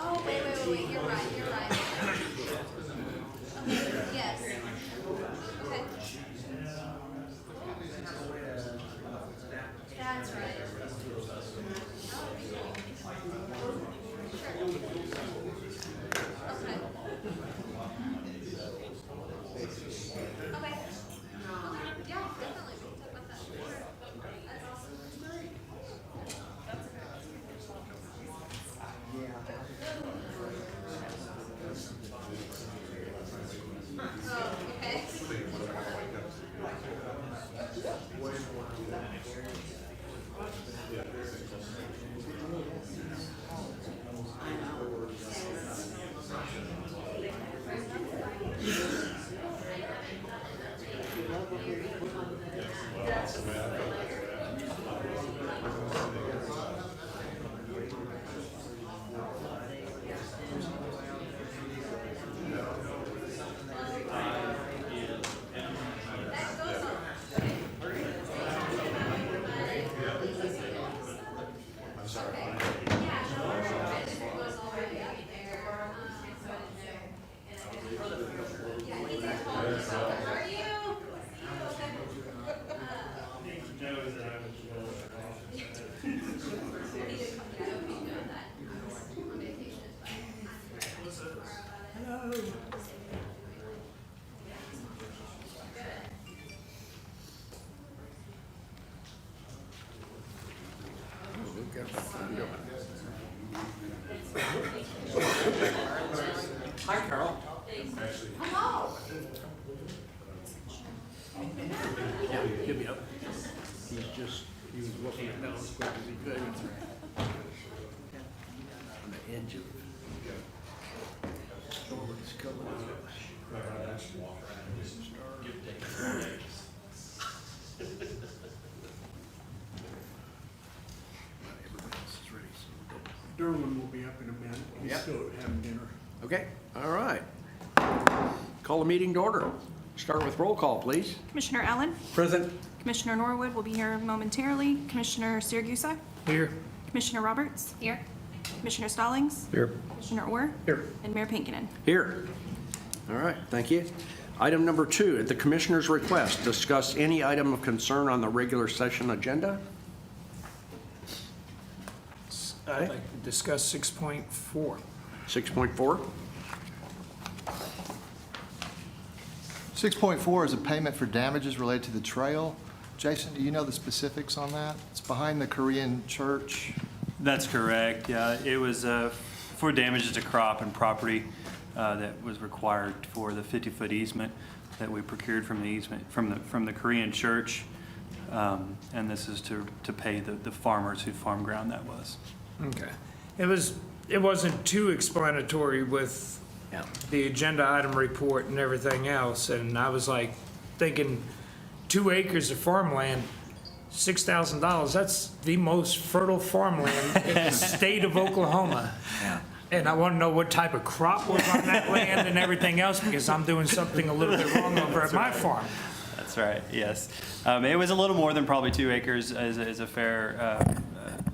Oh, wait, you're right. Okay, yes. Okay. That's right. Okay. Okay. Yeah, definitely. We'll talk about that. That's awesome. Oh, okay. Hi, Carol. Hello. Yeah, give me up. He was looking it down as quick as he could. On the edge of shoulders coming up. Everybody else is ready. Derwin will be up in a minute. He's Yep. still having dinner. Okay, all right. Call the meeting to order. Start with roll call, please. Commissioner Allen, Present. Commissioner Norwood will be here momentarily, Commissioner Siragusa, Here. Commissioner Roberts. Here. Commissioner Stallings, Here. Commissioner Orr, Here. and Mayor Pinkinen. Here. All right, thank you. Item number 2, at the Commissioner's request, discuss any item of concern on the regular session agenda. I'd like to discuss 6.4. 6.4. 6.4 is a payment for damages related to the trail. Jason, do you know the specifics on that? It's behind the Korean church. That's correct, yeah. It was for damages to crop and property that was required for the 50-foot easement that we procured from the easement, from the Korean church. And this is to pay the farmers whose farm ground that was. Okay. It wasn't too explanatory with Yeah. the agenda item report and everything else, and I was like thinking 2 acres of farmland, $6,000, that's the most fertile farmland in the state of Oklahoma. Yeah. And I want to know what type of crop was on that land and everything else, because I'm doing something a little bit wrong over at my farm. That's right, yes. It was a little more than probably 2 acres is a fair,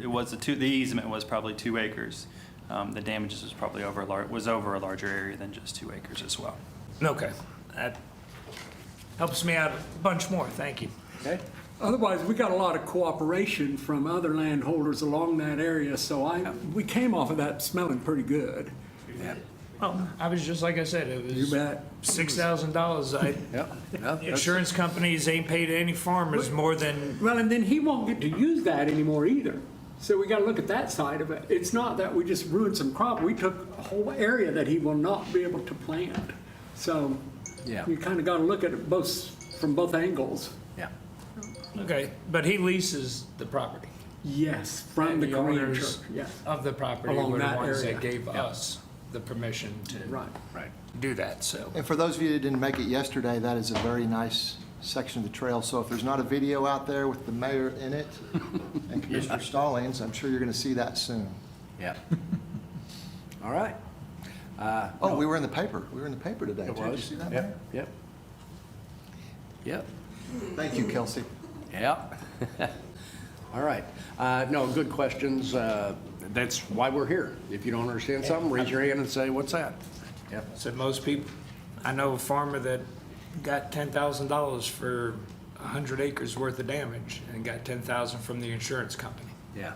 it was the easement was probably 2 acres. The damages was probably over a larger area than just 2 acres as well. Okay, that helps me out a bunch more, thank you. Okay. Otherwise, we got a lot of cooperation from other landholders along that area, so we came off of that smelling pretty good. Yeah. Oh, I was just, like I said, it You was bet. $6,000. Yep. Insurance companies ain't paid any farmers more than, Well, and then he won't get to use that anymore either. So we got to look at that side of it. It's not that we just ruined some crop. We took a whole area that he will not be able to plant. So Yeah. you kind of got to look at it from both angles. Yeah. okay, but he leases the property. Yes, from And the the Korean owners church. Yes, Of the property Along were the that ones area. that gave us the permission to right. Right. do that, so. And for those of you that didn't make it yesterday, that is a very nice section of the trail. So if there's not a video out there with the mayor in it and Commissioner Stallings, I'm sure you're going to see that soon. Yeah. All right. Oh, we were in the paper. We were in the paper today, It too. Did you was. see that? Yep, yep. Yep, Thank you, Kelsey. yep. All right. No, good questions. That's why we're here. If you don't understand something, raise your hand and say, what's that? Yep. So most people, I know a farmer that got $10,000 for 100 acres worth of damage and got 10,000 from the insurance company. Yeah.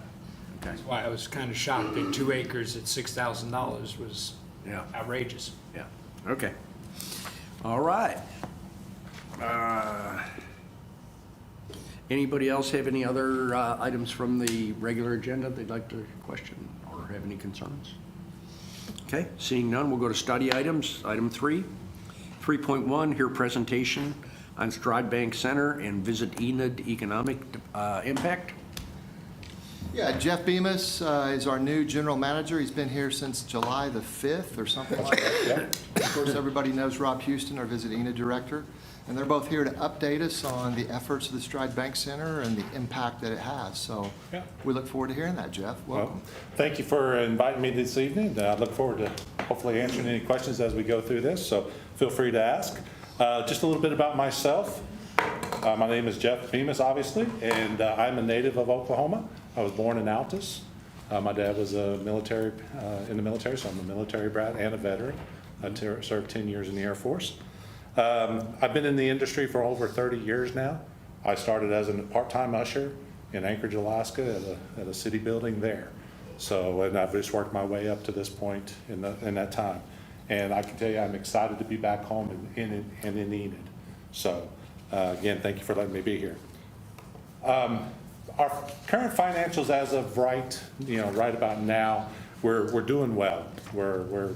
Okay. That's why I was kind of shocked that 2 acres at $6,000 was Yeah. outrageous. Yeah. Okay. All right. Anybody else have any other items from the regular agenda they'd like to question or have any concerns? Okay, seeing none, we'll go to study items. Item 3, 3.1, hear presentation on Stride Bank Center and visit Enid economic impact. Yeah, Jeff Bemis is our new general manager. He's been here since July the 5th or something like that. Of course, everybody knows Rob Houston, our Visit Enid director. And they're both here to update us on the efforts of the Stride Bank Center and the impact that it has. So Yeah. we look forward to hearing that, Jeff. Welcome. Well, thank you for inviting me this evening. I look forward to hopefully answering any questions as we go through this, so feel free to ask. Just a little bit about myself. My name is Jeff Bemis, obviously, and I'm a native of Oklahoma. I was born in Altus. My dad was a military, in the military, so I'm a military brat and a veteran. I served 10 years in the Air Force. I've been in the industry for over 30 years now. I started as a part-time usher in Anchorage, Alaska at a city building there. So, and I've just worked my way up to this point in that time. And I can tell you, I'm excited to be back home in Enid. So, again, thank you for letting me be here. Our current financials as of right about now, we're doing well. We're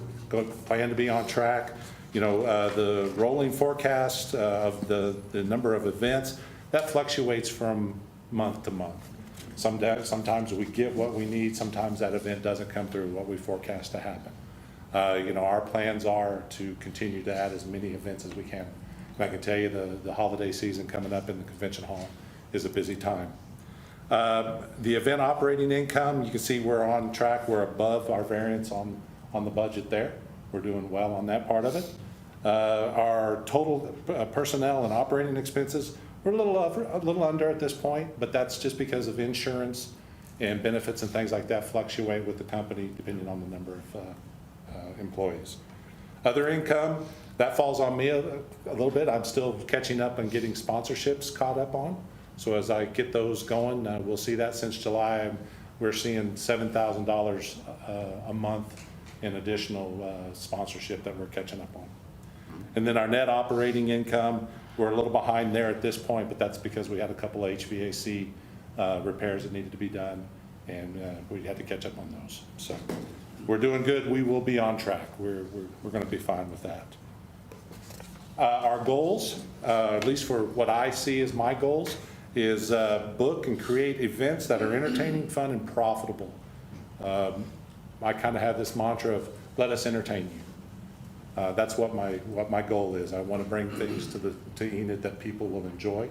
plan to be on track. The rolling forecast of the number of events, that fluctuates from month to month. Sometimes we get what we need, sometimes that event doesn't come through what we forecast to happen. Our plans are to continue to add as many events as we can. And I can tell you the holiday season coming up in the convention hall is a busy time. The event operating income, you can see we're on track. We're above our variance on the budget there. We're doing well on that part of it. Our total personnel and operating expenses, we're a little under at this point, but that's just because of insurance and benefits and things like that fluctuate with the company depending on the number of employees. Other income, that falls on me a little bit. I'm still catching up and getting sponsorships caught up on. So as I get those going, we'll see that since July, we're seeing $7,000 a month in additional sponsorship that we're catching up on. And then our net operating income, we're a little behind there at this point, but that's because we had a couple of HVAC repairs that needed to be done, and we had to catch up on those. So we're doing good. We will be on track. We're going to be fine with that. Our goals, at least for what I see as my goals, is book and create events that are entertaining, fun, and profitable. I kind of have this mantra of let us entertain you. That's what my goal is. I want to bring things to Enid that people will enjoy,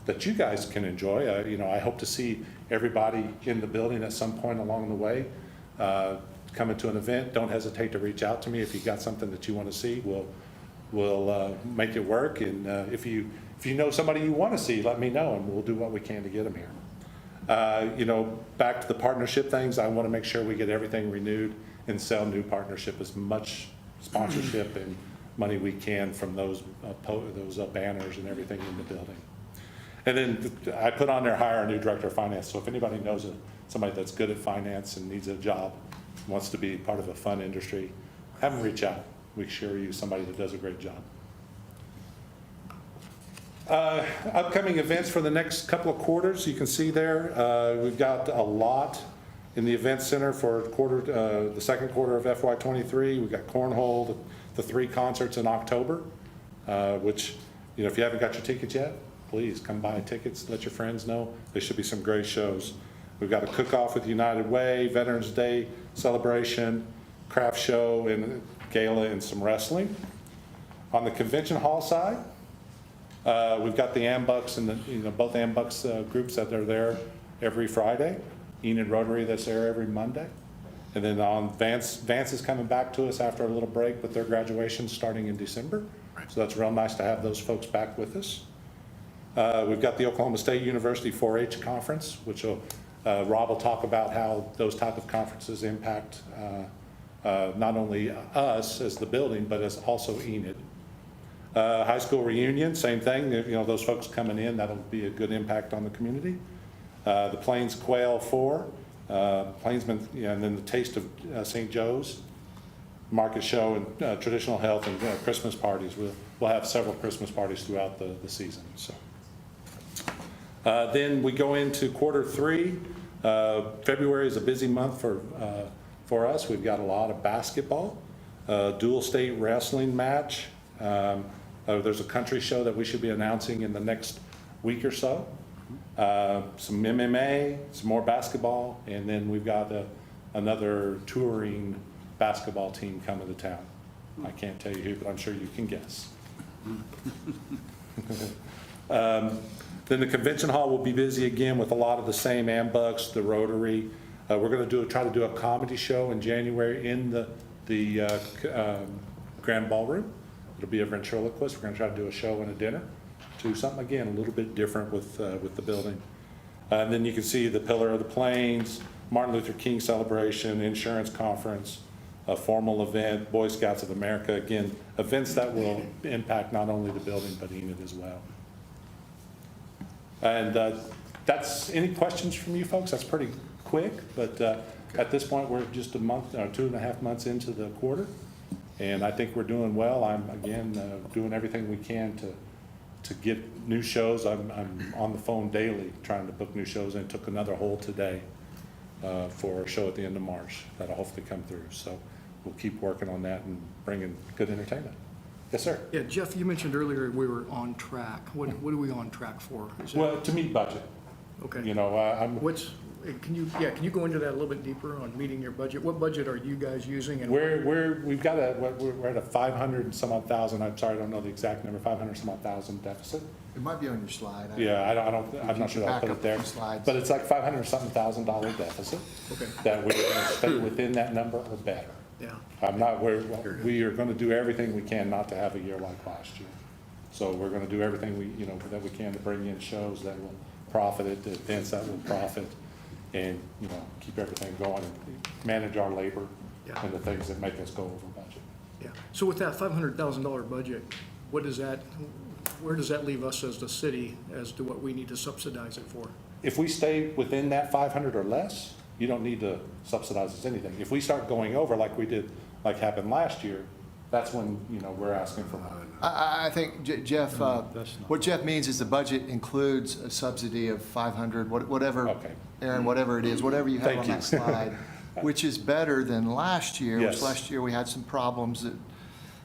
that you guys can enjoy. I hope to see everybody in the building at some point along the way. Coming to an event, don't hesitate to reach out to me if you got something that you want to see. We'll make it work. And if you know somebody you want to see, let me know, and we'll do what we can to get them here. Back to the partnership things, I want to make sure we get everything renewed and sell new partnership, as much sponsorship and money we can from those banners and everything in the building. And then I put on there, hire a new director of finance. So if anybody knows somebody that's good at finance and needs a job, wants to be part of a fun industry, have them reach out. We sure use somebody that does a great job. Upcoming events for the next couple of quarters, you can see there. We've got a lot in the event center for the second quarter of FY23. We've got Cornhole, the 3 concerts in October, which, if you haven't got your tickets yet, please come buy tickets. Let your friends know. There should be some great shows. We've got a cook-off with United Way, Veterans Day celebration, craft show, and gala, and some wrestling. On the convention hall side, we've got the AMBUCS and both AMBUCS groups that are there every Friday. Enid Rotary that's there every Monday. And then on Vance is coming back to us after a little break with their graduation starting in December. So that's real nice to have those folks back with us. We've got the Oklahoma State University 4-H conference, which Rob will talk about how those type of conferences impact not only us as the building, but as also Enid. High school reunion, same thing. Those folks coming in, that'll be a good impact on the community. The Plains Quail 4, Plainsman, and then the Taste of St. Joe's market show and traditional health and Christmas parties. We'll have several Christmas parties throughout the season. So then we go into quarter 3. February is a busy month for us. We've got a lot of basketball, dual state wrestling match. There's a country show that we should be announcing in the next week or so. Some MMA, some more basketball, and then we've got another touring basketball team coming to town. I can't tell you who, but I'm sure you can guess. Then the convention hall will be busy again with a lot of the same ambugs, the Rotary. We're going to try to do a comedy show in January in the Grand Ballroom. It'll be a ventriloquist. We're going to try to do a show and a dinner. Do something, again, a little bit different with the building. And then you can see the Pillar of the Plains, Martin Luther King celebration, insurance conference, a formal event, Boy Scouts of America. Again, events that will impact not only the building, but Enid as well. And that's, any questions from you folks? That's pretty quick, but at this point, we're just a month, or 2.5 months into the quarter. And I think we're doing well. I'm, again, doing everything we can to get new shows. I'm on the phone daily trying to book new shows, and took another hold today for a show at the end of March that'll hopefully come through. So we'll keep working on that and bringing good entertainment. Yes, sir. Yeah, Jeff, you mentioned earlier we were on track. What are we on track for? Is that- Well, to meet budget. Okay. I'm. Can you go into that a little bit deeper on meeting your budget? What budget are you guys using? And We've got we're at a 500 and some odd thousand. I'm sorry, I don't know the exact number. 500 some odd thousand deficit. It might be on your slide. Yeah, I'm not sure I'll put it there. Slides. But it's like $500 something thousand deficit. Okay. That we're going to stay within that number or better. Yeah. We are going to do everything we can not to have a year like last year. So we're going to do everything that we can to bring in shows that will profit it, events that will profit, and keep everything going and manage our labor and the things that make us go over budget. Yeah. So with that $500,000 budget, where does that leave us as the city as to what we need to subsidize it for? If we stay within that 500 or less, you don't need to subsidize us anything. If we start going over like we did, like happened last year, that's when we're asking for money. I think, Jeff, what Jeff means is the budget includes a subsidy of 500, whatever, Okay. Aaron, whatever it is, whatever you have Thank on you. that slide, which is better than last year, Yes. which last year we had some problems that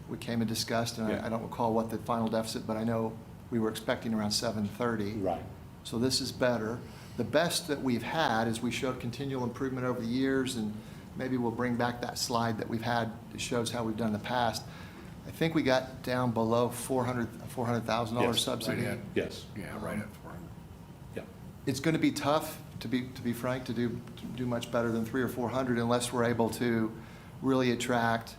we came and discussed, and Yeah. I don't recall what the final deficit, but I know we were expecting around 730. Right. So this is better. The best that we've had is we showed continual improvement over the years, and maybe we'll bring back that slide that we've had that shows how we've done in the past. I think we got down below $400,000 Yes. subsidy. Right at- Yes. Yeah, right at 400. Yeah. It's going to be tough, to be frank, to do much better than 300 or 400 unless we're able to really attract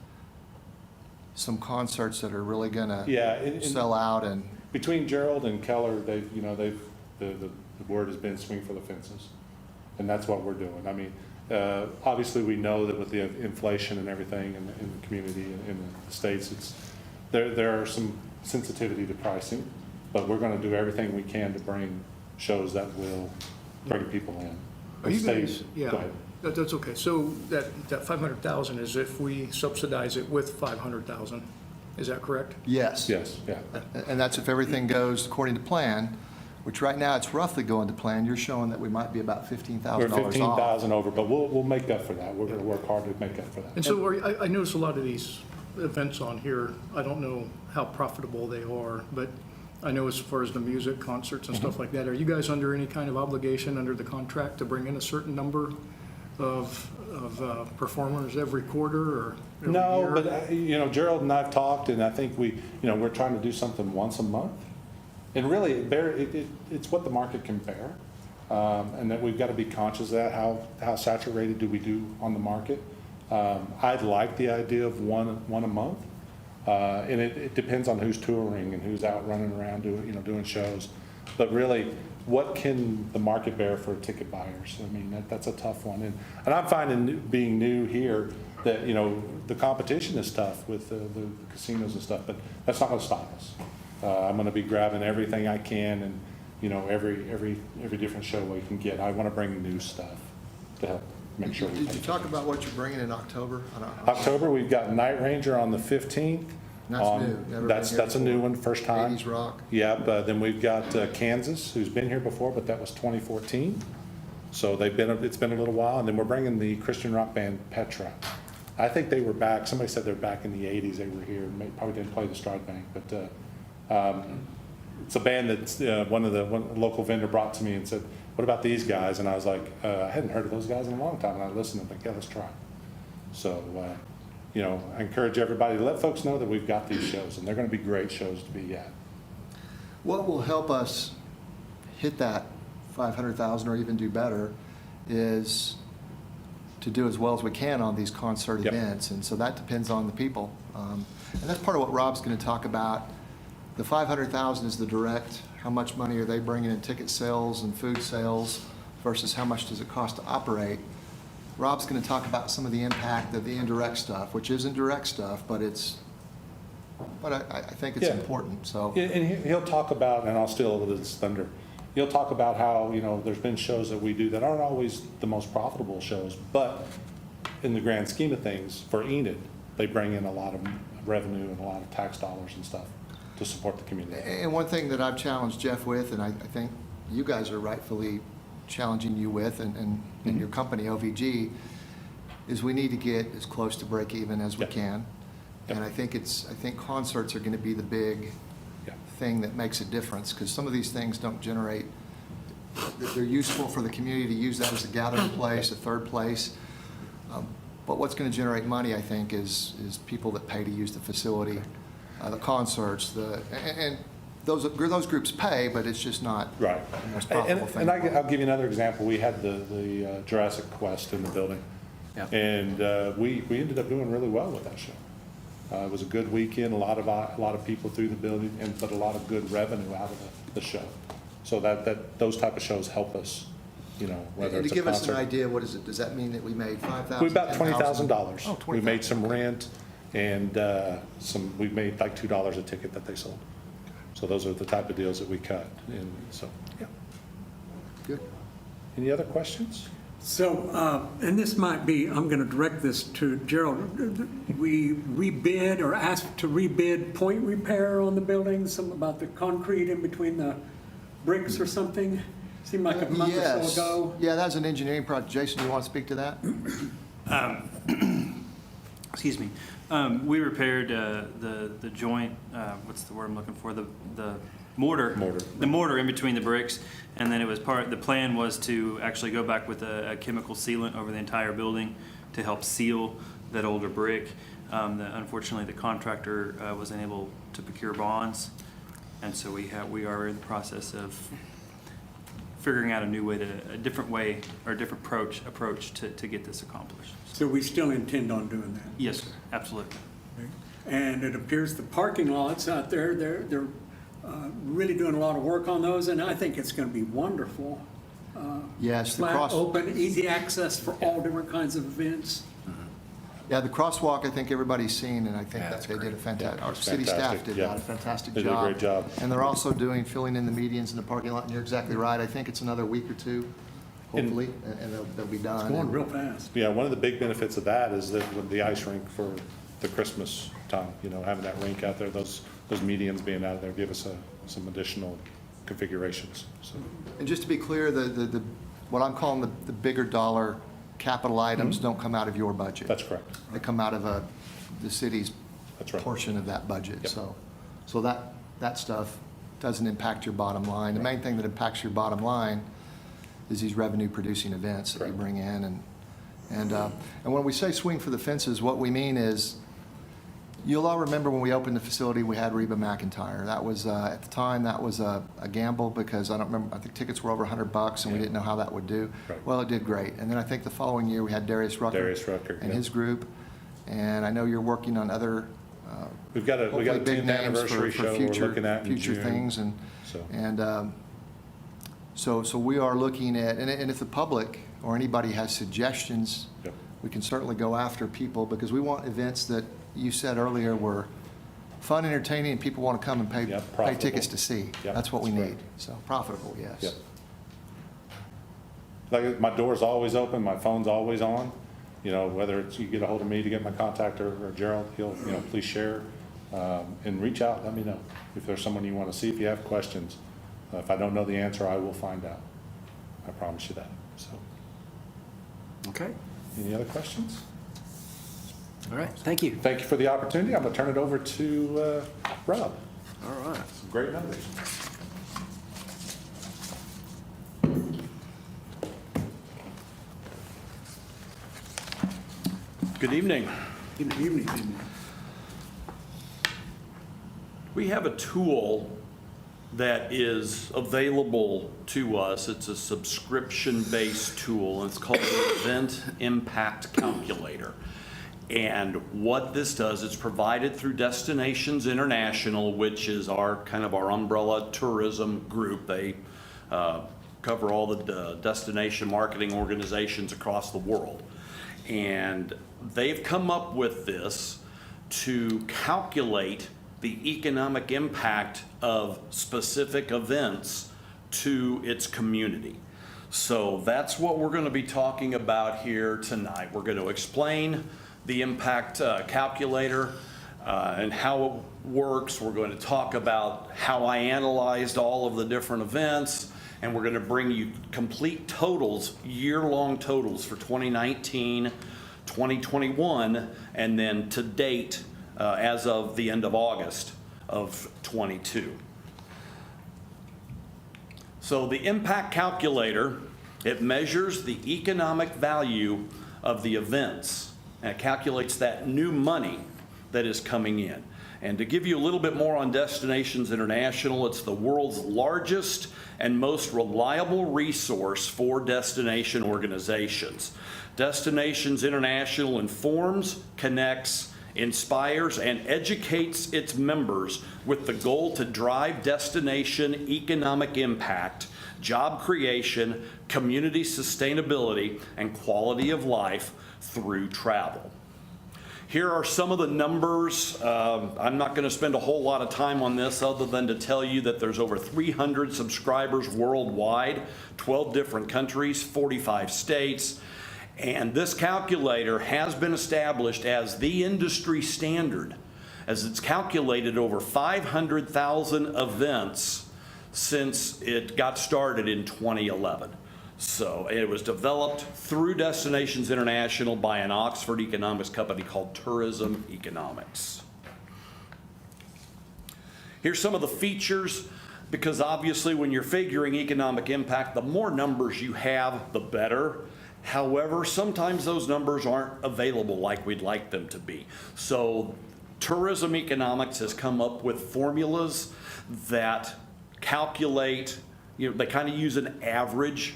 some concerts that are really going Yeah, to sell out. And Between Gerald and Keller, the word has been swing for the fences, and that's what we're doing. I mean, obviously, we know that with the inflation and everything in the community and in the states, there are some sensitivity to pricing, but we're going to do everything we can to bring shows that will bring people in. Are you Stay- guys, Go ahead. that's okay. So that 500,000 is if we subsidize it with 500,000, is that correct? yes. Yes, yeah. And that's if everything goes according to plan, which right now it's roughly going to plan. You're showing that we might be about $15,000 We're off. 15,000 over, but we'll make up for that. We're going to work hard to make up for that. And so I notice a lot of these events on here, I don't know how profitable they are, but I know as far as the music, concerts and stuff like that, are you guys under any kind of obligation under the contract to bring in a certain number of performers every quarter or every No, year? but, Gerald and I've talked, and I think we're trying to do something once a month. And really, it's what the market can bear. And that we've got to be conscious of that, how saturated do we do on the market. I'd like the idea of one a month. And it depends on who's touring and who's out running around doing shows. But really, what can the market bear for ticket buyers? I mean, that's a tough one. And I'm finding, being new here, that, the competition is tough with the casinos and stuff, but that's not going to stop us. I'm going to be grabbing everything I can, and, every different show we can get. I want to bring new stuff to help make sure we Did you talk about what you're bringing in October? October, we've got Night Ranger on the 15th. That's on- new. Never been That's here a new before. one, first time. 80s rock. Yep, then we've got Kansas, who's been here before, but that was 2014. So it's been a little while, and then we're bringing the Christian rock band Petra. I think they were back, somebody said they're back in the 80s, they were here, probably didn't play the Stride Bank, but it's a band that one local vendor brought to me and said, what about these guys? And I was like, I hadn't heard of those guys in a long time, and I listened, I'm like, yeah, let's try. So, I encourage everybody to let folks know that we've got these shows, and they're going to be great shows to be at. What will help us hit that 500,000 or even do better is to do as well as we can on these concert Yep. events. And so that depends on the people. And that's part of what Rob's going to talk about. The 500,000 is the direct, how much money are they bringing in ticket sales and food sales versus how much does it cost to operate. Rob's going to talk about some of the impact of the indirect stuff, which isn't direct stuff, but I think it's Yeah. important, so. Yeah, and he'll talk about, and I'll steal a little of his thunder, he'll talk about how, there's been shows that we do that aren't always the most profitable shows, but in the grand scheme of things, for Enid, they bring in a lot of revenue and a lot of tax dollars and stuff to support the community. And one thing that I've challenged Jeff with, and I think you guys are rightfully challenging you with, and your company, OVG, is we need to get as close to break even as we Yep. can. Yep. And I think concerts are going to be the big Yeah. thing that makes a difference, because some of these things don't generate, they're useful for the community to use that as a gathering place, a third place. But what's going to generate money, I think, is people that pay to use the facility, the concerts, and those groups pay, but it's just not Right. the most profitable thing. And I'll give you another example. We had the Jurassic Quest in the building. Yeah. And we ended up doing really well with that show. It was a good weekend, a lot of people through the building, but a lot of good revenue out of the show. So those type of shows help us, whether And it's to a give us an concert. idea, what is it, does that mean that we made $5,000? We about $10,000? $20,000. Oh, We made $20,000. some rent, and we made like $2 a ticket that they sold. So those are the type of deals that we cut, and so, yeah. Good. Any other questions? So, and this might be, I'm going to direct this to Gerald. We rebid or asked to rebid point repair on the building, something about the concrete in between the bricks or something? Seemed like a month or Yes. so ago. Yeah, that was an engineering project. Jason, you want to speak to that? Excuse me. We repaired the joint, what's the word I'm looking for? The mortar. Mortar. The mortar in between the bricks. And then the plan was to actually go back with a chemical sealant over the entire building to help seal that older brick. Unfortunately, the contractor wasn't able to procure bonds. And so we are in the process of figuring out a different way or a different approach to get this accomplished. So we still intend on doing that. Yes, sir. Absolutely. And it appears the parking lots out there, they're really doing a lot of work on those, and I think it's going to be wonderful. Yes, the Flat, open, easy access for all different kinds of events. Yeah, the crosswalk, I think everybody's seen, and I think Yeah, that that's they did a great. fantastic, Yeah, our it's city staff fantastic, did yeah. a fantastic They did a job. great job. And they're also filling in the medians in the parking lot, and you're exactly right. I think it's another week or two, hopefully, and they'll be done. Going And- real fast. Yeah, one of the big benefits of that is that with the ice rink for the Christmas time, having that rink out there, those medians being out there give us some additional configurations, so. And just to be clear, the what I'm calling the bigger dollar capital items don't come out of your budget. That's correct. They come out of the city's That's right. portion of that budget. Yep. So that stuff doesn't impact your bottom line. The main thing that impacts your bottom line is these revenue-producing events that you Correct. bring in. And when we say swing for the fences, what we mean is You'll all remember when we opened the facility, we had Reba McEntire. That was, at the time, that was a gamble because I don't remember, I think tickets were over $100 and we didn't know how that would do. Right. Well, it did great. And then I think the following year, we had Darius Rucker. And yeah. his group. And I know you're working on other, We got a hopefully big 10th names anniversary for show we're future, looking at in future June. things. So we are looking at, and if the public or anybody has suggestions, Yep. we can certainly go after people because we want events that you said earlier were fun, entertaining, and people want to come and pay Profitable. tickets to see. Yep, That's what we that's need. right. So profitable, yes. Yep. Like, my door's always open, my phone's always on, you know, whether it's you get a hold of me to get my contact or Gerald, he'll, you know, please share, and reach out, let me know if there's someone you want to see, if you have questions. If I don't know the answer, I will find out. I promise you that, so. Okay, Any other questions? all right, thank you. Thank you for the opportunity. I'm going to turn it over to Rob. All right. Some great numbers. Good evening. Good evening. We have a tool that is available to us. It's a subscription-based tool, and it's called the Event Impact Calculator. And what this does, it's provided through Destinations International, which is our kind of our umbrella tourism group. They cover all the destination marketing organizations across the world. And they've come up with this to calculate the economic impact of specific events to its community. So that's what we're going to be talking about here tonight. We're going to explain the impact calculator and how it works. We're going to talk about how I analyzed all of the different events, and we're going to bring you complete totals, year-long totals for 2019, 2021, and then to date as of the end of August of 22. So the impact calculator, it measures the economic value of the events, and it calculates that new money that is coming in. And to give you a little bit more on Destinations International, it's the world's largest and most reliable resource for destination organizations. Destinations International informs, connects, inspires, and educates its members with the goal to drive destination economic impact, job creation, community sustainability, and quality of life through travel. Here are some of the numbers. I'm not going to spend a whole lot of time on this other than to tell you that there's over 300 subscribers worldwide, 12 different countries, 45 states. And this calculator has been established as the industry standard, as it's calculated over 500,000 events since it got started in 2011. So it was developed through Destinations International by an Oxford economics company called Tourism Economics. Here's some of the features, because obviously when you're figuring economic impact, the more numbers you have, the better. However, sometimes those numbers aren't available like we'd like them to be. So Tourism Economics has come up with formulas that calculate, they kind of use an average,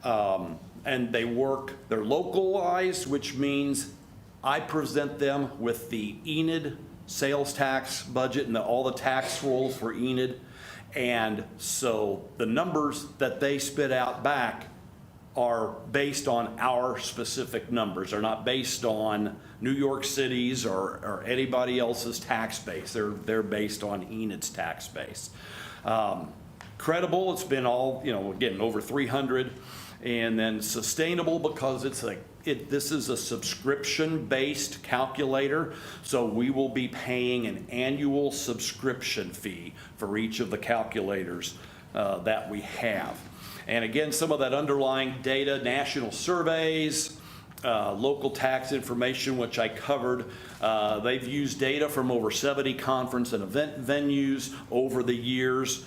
and they're localized, which means I present them with the Enid sales tax budget and all the tax rolls for Enid. And so the numbers that they spit out back are based on our specific numbers. They're not based on New York City's or anybody else's tax base. They're based on Enid's tax base. Credible, it's been all, again, over 300. And then sustainable, because this is a subscription-based calculator, so we will be paying an annual subscription fee for each of the calculators that we have. And again, some of that underlying data, national surveys, local tax information, which I covered. They've used data from over 70 conference and event venues over the years.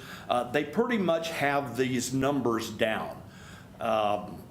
They pretty much have these numbers down.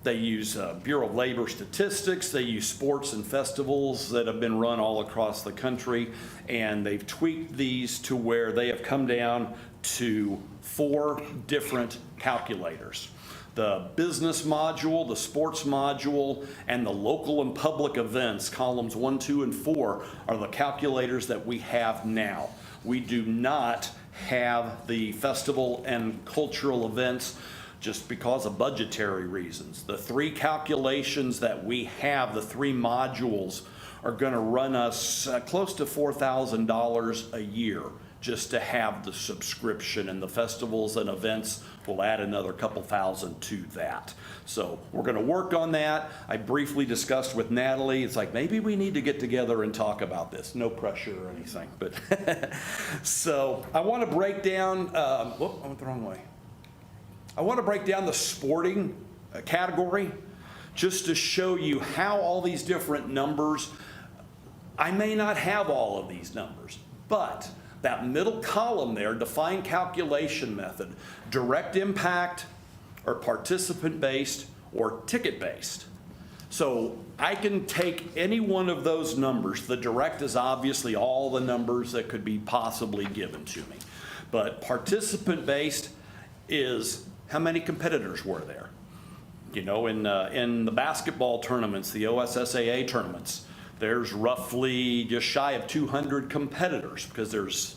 They use Bureau of Labor statistics. They use sports and festivals that have been run all across the country, and they've tweaked these to where they have come down to 4 different calculators. The business module, the sports module, and the local and public events, columns 1, 2, and 4, are the calculators that we have now. We do not have the festival and cultural events just because of budgetary reasons. The 3 calculations that we have, the 3 modules, are going to run us close to $4,000 a year just to have the subscription, and the festivals and events will add another couple thousand to that. So we're going to work on that. I briefly discussed with Natalie, it's like maybe we need to get together and talk about this. No pressure or anything, but so I want to break down, whoop, I went the wrong way. I want to break down the sporting category just to show you how all these different numbers, I may not have all of these numbers, but that middle column there, defined calculation method, direct impact or participant-based or ticket-based. So I can take any one of those numbers. The direct is obviously all the numbers that could be possibly given to me. But participant-based is how many competitors were there? You know, in the basketball tournaments, the OSSAA tournaments, there's roughly just shy of 200 competitors because there's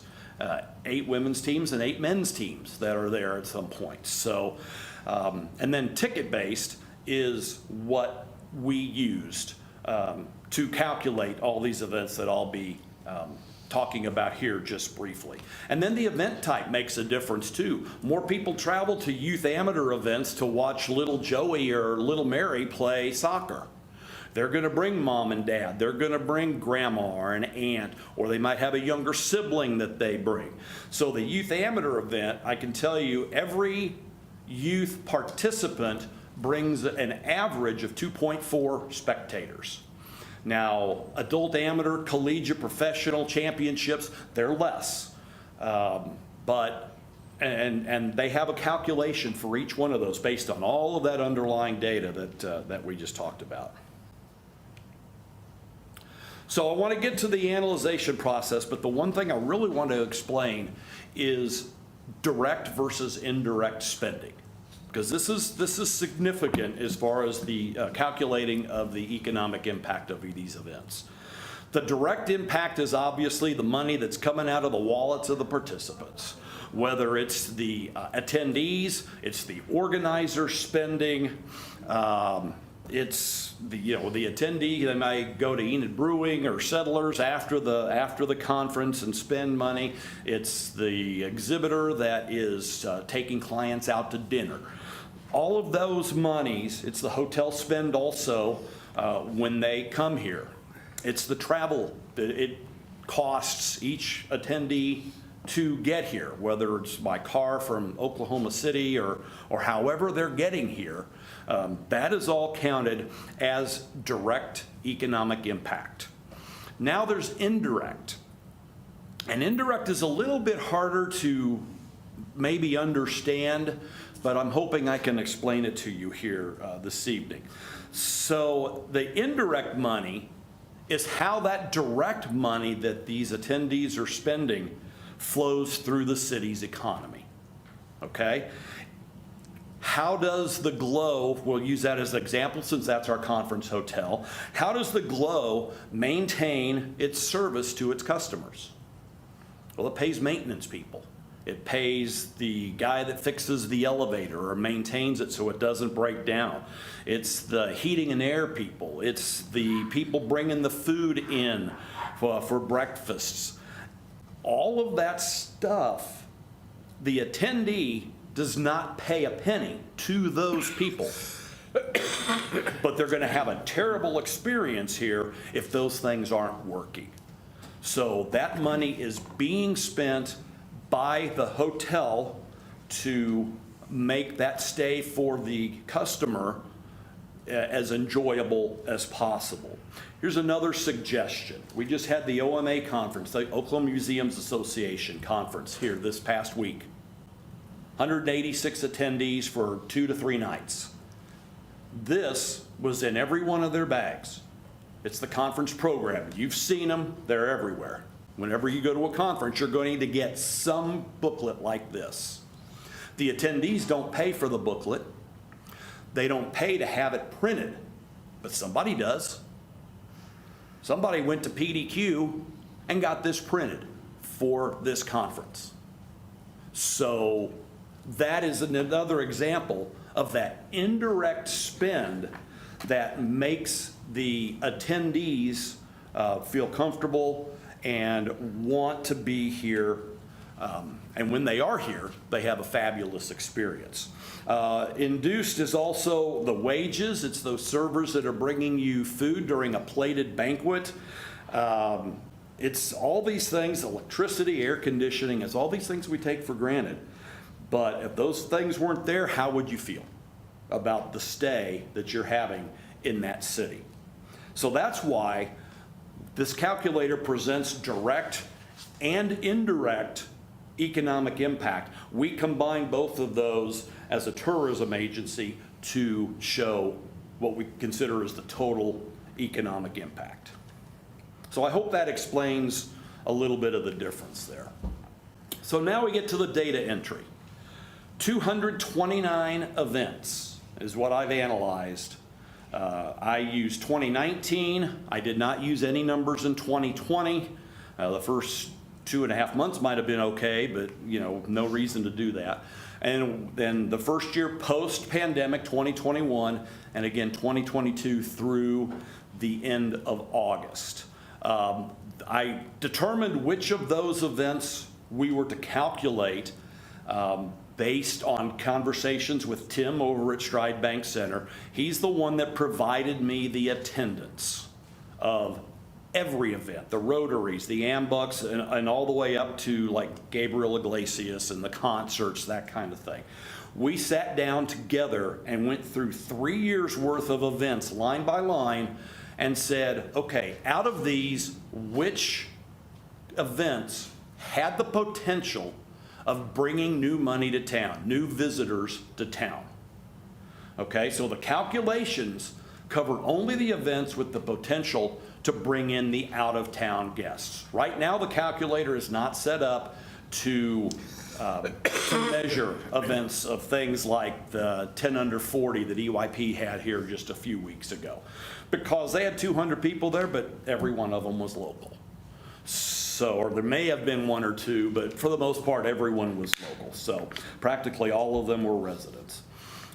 8 women's teams and 8 men's teams that are there at some point. So, and then ticket-based is what we used to calculate all these events that I'll be talking about here just briefly. And then the event type makes a difference too. More people travel to youth amateur events to watch little Joey or little Mary play soccer. They're going to bring mom and dad. They're going to bring grandma or an aunt, or they might have a younger sibling that they bring. So the youth amateur event, I can tell you every youth participant brings an average of 2.4 spectators. Now, adult amateur, collegiate, professional championships, they're less. But they have a calculation for each one of those based on all of that underlying data that we just talked about. So I want to get to the analyzation process, but the one thing I really want to explain is direct versus indirect spending, because this is significant as far as the calculating of the economic impact of these events. The direct impact is obviously the money that's coming out of the wallets of the participants, whether it's the attendees, it's the organizer spending, it's the attendee. They might go to Enid Brewing or Settlers after the conference and spend money. It's the exhibitor that is taking clients out to dinner. All of those monies. It's the hotel spend also when they come here. It's the travel that it costs each attendee to get here, whether it's by car from Oklahoma City or however they're getting here. That is all counted as direct economic impact. Now there's indirect. And indirect is a little bit harder to maybe understand, but I'm hoping I can explain it to you here this evening. So the indirect money is how that direct money that these attendees are spending flows through the city's economy, okay? How does the Glow, we'll use that as an example since that's our conference hotel, how does the Glow maintain its service to its customers? Well, it pays maintenance people. It pays the guy that fixes the elevator or maintains it so it doesn't break down. It's the heating and air people. It's the people bringing the food in for breakfasts. All of that stuff, the attendee does not pay a penny to those people. But they're going to have a terrible experience here if those things aren't working. So that money is being spent by the hotel to make that stay for the customer as enjoyable as possible. Here's another suggestion. We just had the OMA conference, the Oklahoma Museums Association conference here this past week. 186 attendees for 2 to 3 nights. This was in every one of their bags. It's the conference program. You've seen them, they're everywhere. Whenever you go to a conference, you're going to get some booklet like this. The attendees don't pay for the booklet. They don't pay to have it printed, but somebody does. Somebody went to PDQ and got this printed for this conference. So that is another example of that indirect spend that makes the attendees feel comfortable and want to be here. And when they are here, they have a fabulous experience. Induced is also the wages. It's those servers that are bringing you food during a plated banquet. It's all these things, electricity, air conditioning, it's all these things we take for granted. But if those things weren't there, how would you feel about the stay that you're having in that city? So that's why this calculator presents direct and indirect economic impact. We combine both of those as a tourism agency to show what we consider as the total economic impact. So I hope that explains a little bit of the difference there. So now we get to the data entry. 229 events is what I've analyzed. I used 2019. I did not use any numbers in 2020. The first 2.5 months might have been okay, but no reason to do that. And then the first year post-pandemic, 2021, and again 2022 through the end of August. I determined which of those events we were to calculate based on conversations with Tim over at Stride Bank Center. He's the one that provided me the attendance of every event, the Rotaries, the Ambucks, and all the way up to like Gabriel Iglesias and the concerts, that kind of thing. We sat down together and went through 3 years worth of events line by line and said, okay, out of these, which events had the potential of bringing new money to town, new visitors to town? Okay, so the calculations cover only the events with the potential to bring in the out-of-town guests. Right now, the calculator is not set up to measure events of things like the 10 under 40 that EYP had here just a few weeks ago, because they had 200 people there, but every one of them was local. So, or there may have been one or two, but for the most part, everyone was local. So practically all of them were residents.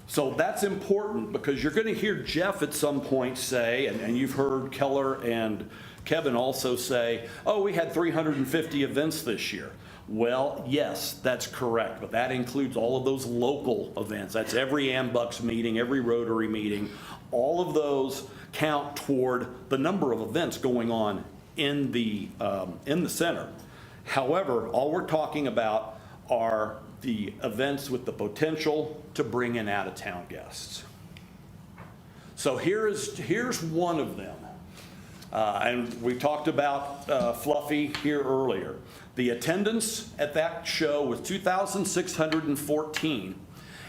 So that's important because you're going to hear Jeff at some point say, and you've heard Keller and Kevin also say, oh, we had 350 events this year. Well, yes, that's correct, but that includes all of those local events. That's every Ambucks meeting, every Rotary meeting. All of those count toward the number of events going on in the center. However, all we're talking about are the events with the potential to bring in out-of-town guests. So here's one of them. And we talked about Fluffy here earlier. The attendance at that show was 2,614,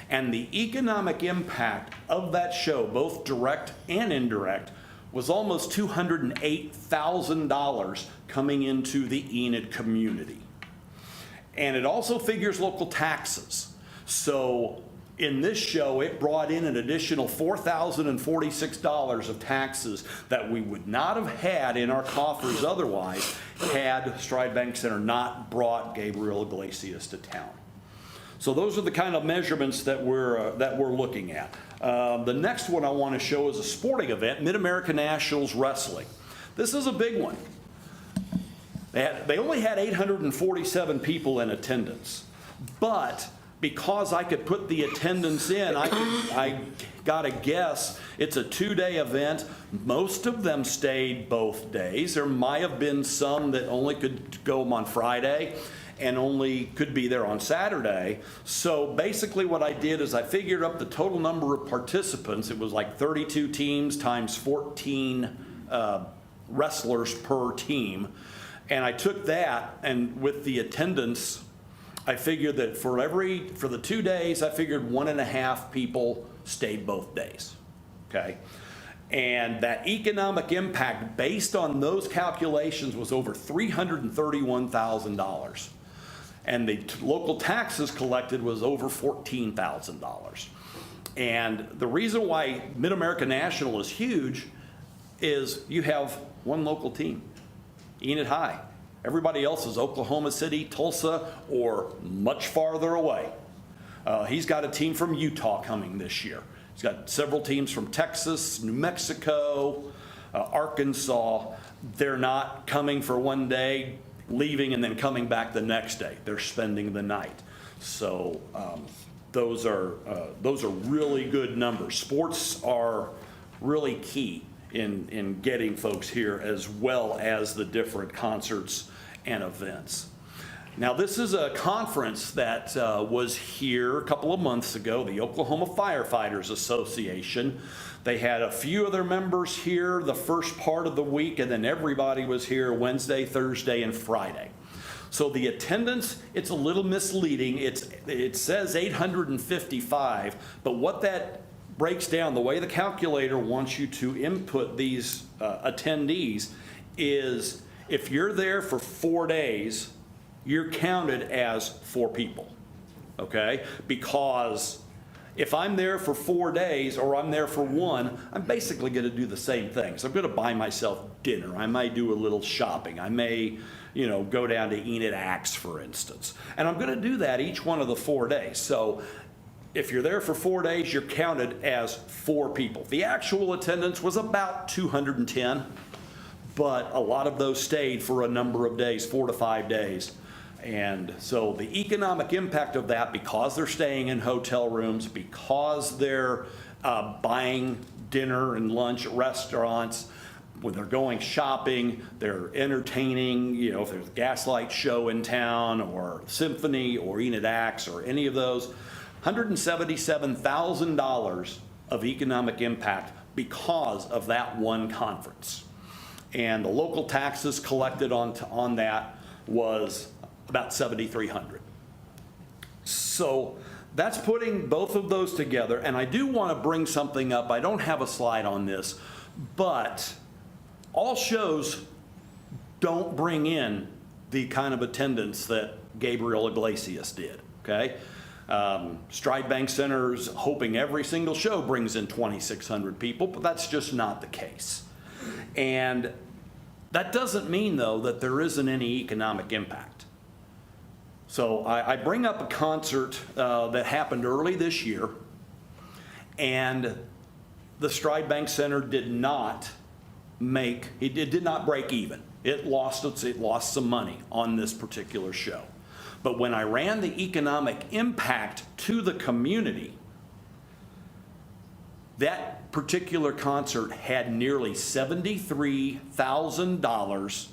and the economic impact of that show, both direct and indirect, was almost $208,000 coming into the Enid community. And it also figures local taxes. So in this show, it brought in an additional $4,046 of taxes that we would not have had in our coffers otherwise had Stride Bank Center not brought Gabriel Iglesias to town. So those are the kind of measurements that we're looking at. The next one I want to show is a sporting event, Mid-American Nationals Wrestling. This is a big one. They only had 847 people in attendance, but because I could put the attendance in, I got to guess it's a 2-day event. Most of them stayed both days. There might have been some that only could go on Friday and only could be there on Saturday. So basically what I did is I figured up the total number of participants. It was like 32 teams times 14 wrestlers per team. And I took that, and with the attendance, I figured that for the 2 days, I figured 1.5 people stayed both days. okay? And that economic impact based on those calculations was over $331,000. And the local taxes collected was over $14,000. And the reason why Mid-America National is huge is you have one local team, Enid High. Everybody else is Oklahoma City, Tulsa, or much farther away. He's got a team from Utah coming this year. He's got several teams from Texas, New Mexico, Arkansas. They're not coming for one day, leaving, and then coming back the next day. They're spending the night. So those are really good numbers. Sports are really key in getting folks here, as well as the different concerts and events. Now, this is a conference that was here a couple of months ago, the Oklahoma Firefighters Association. They had a few of their members here the first part of the week, and then everybody was here Wednesday, Thursday, and Friday. So the attendance, it's a little misleading. It says 855, but what that breaks down, the way the calculator wants you to input these attendees is if you're there for 4 days, you're counted as 4 people, okay? Because if I'm there for 4 days or I'm there for 1, I'm basically gonna do the same thing. So I'm gonna buy myself dinner. I may do a little shopping. I may, go down to Enid Axe, for instance. And I'm gonna do that each one of the 4 days. So if you're there for 4 days, you're counted as 4 people. The actual attendance was about 210, but a lot of those stayed for a number of days, 4 to 5 days. And so the economic impact of that, because they're staying in hotel rooms, because they're buying dinner and lunch at restaurants, when they're going shopping, they're entertaining, if there's a Gaslight show in town or Symphony or Enid Axe or any of those, $177,000 of economic impact because of that one conference. And the local taxes collected on that was about $7,300. So that's putting both of those together. And I do want to bring something up. I don't have a slide on this, but all shows don't bring in the kind of attendance that Gabriel Iglesias did, okay? Stride Bank Center's hoping every single show brings in 2,600 people, but that's just not the case. And that doesn't mean, though, that there isn't any economic impact. So I bring up a concert that happened early this year, and the Stride Bank Center did not break even. It lost some money on this particular show. But when I ran the economic impact to the community, that particular concert had nearly $73,000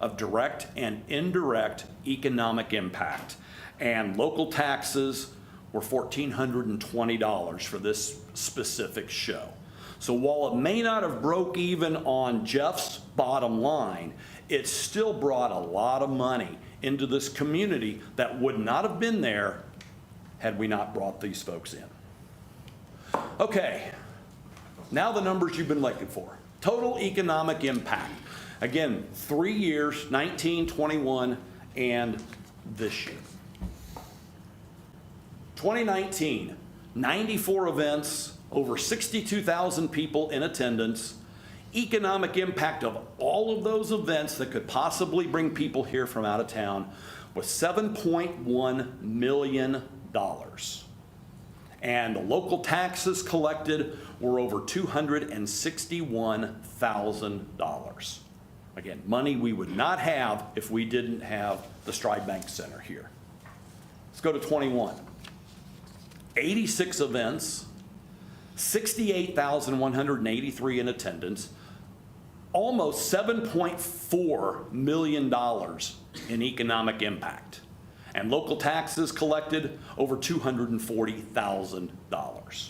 of direct and indirect economic impact. And local taxes were $1,420 for this specific show. So while it may not have broke even on Jeff's bottom line, it still brought a lot of money into this community that would not have been there had we not brought these folks in. Okay, now the numbers you've been looking for. Total economic impact. Again, 3 years, 19, 21, and this year. 2019, 94 events, over 62,000 people in attendance. Economic impact of all of those events that could possibly bring people here from out of town was $7.1 million. And the local taxes collected were over $261,000. Again, money we would not have if we didn't have the Stride Bank Center here. Let's go to 21. 86 events, 68,183 in attendance, almost $7.4 million in economic impact. And local taxes collected over $240,000.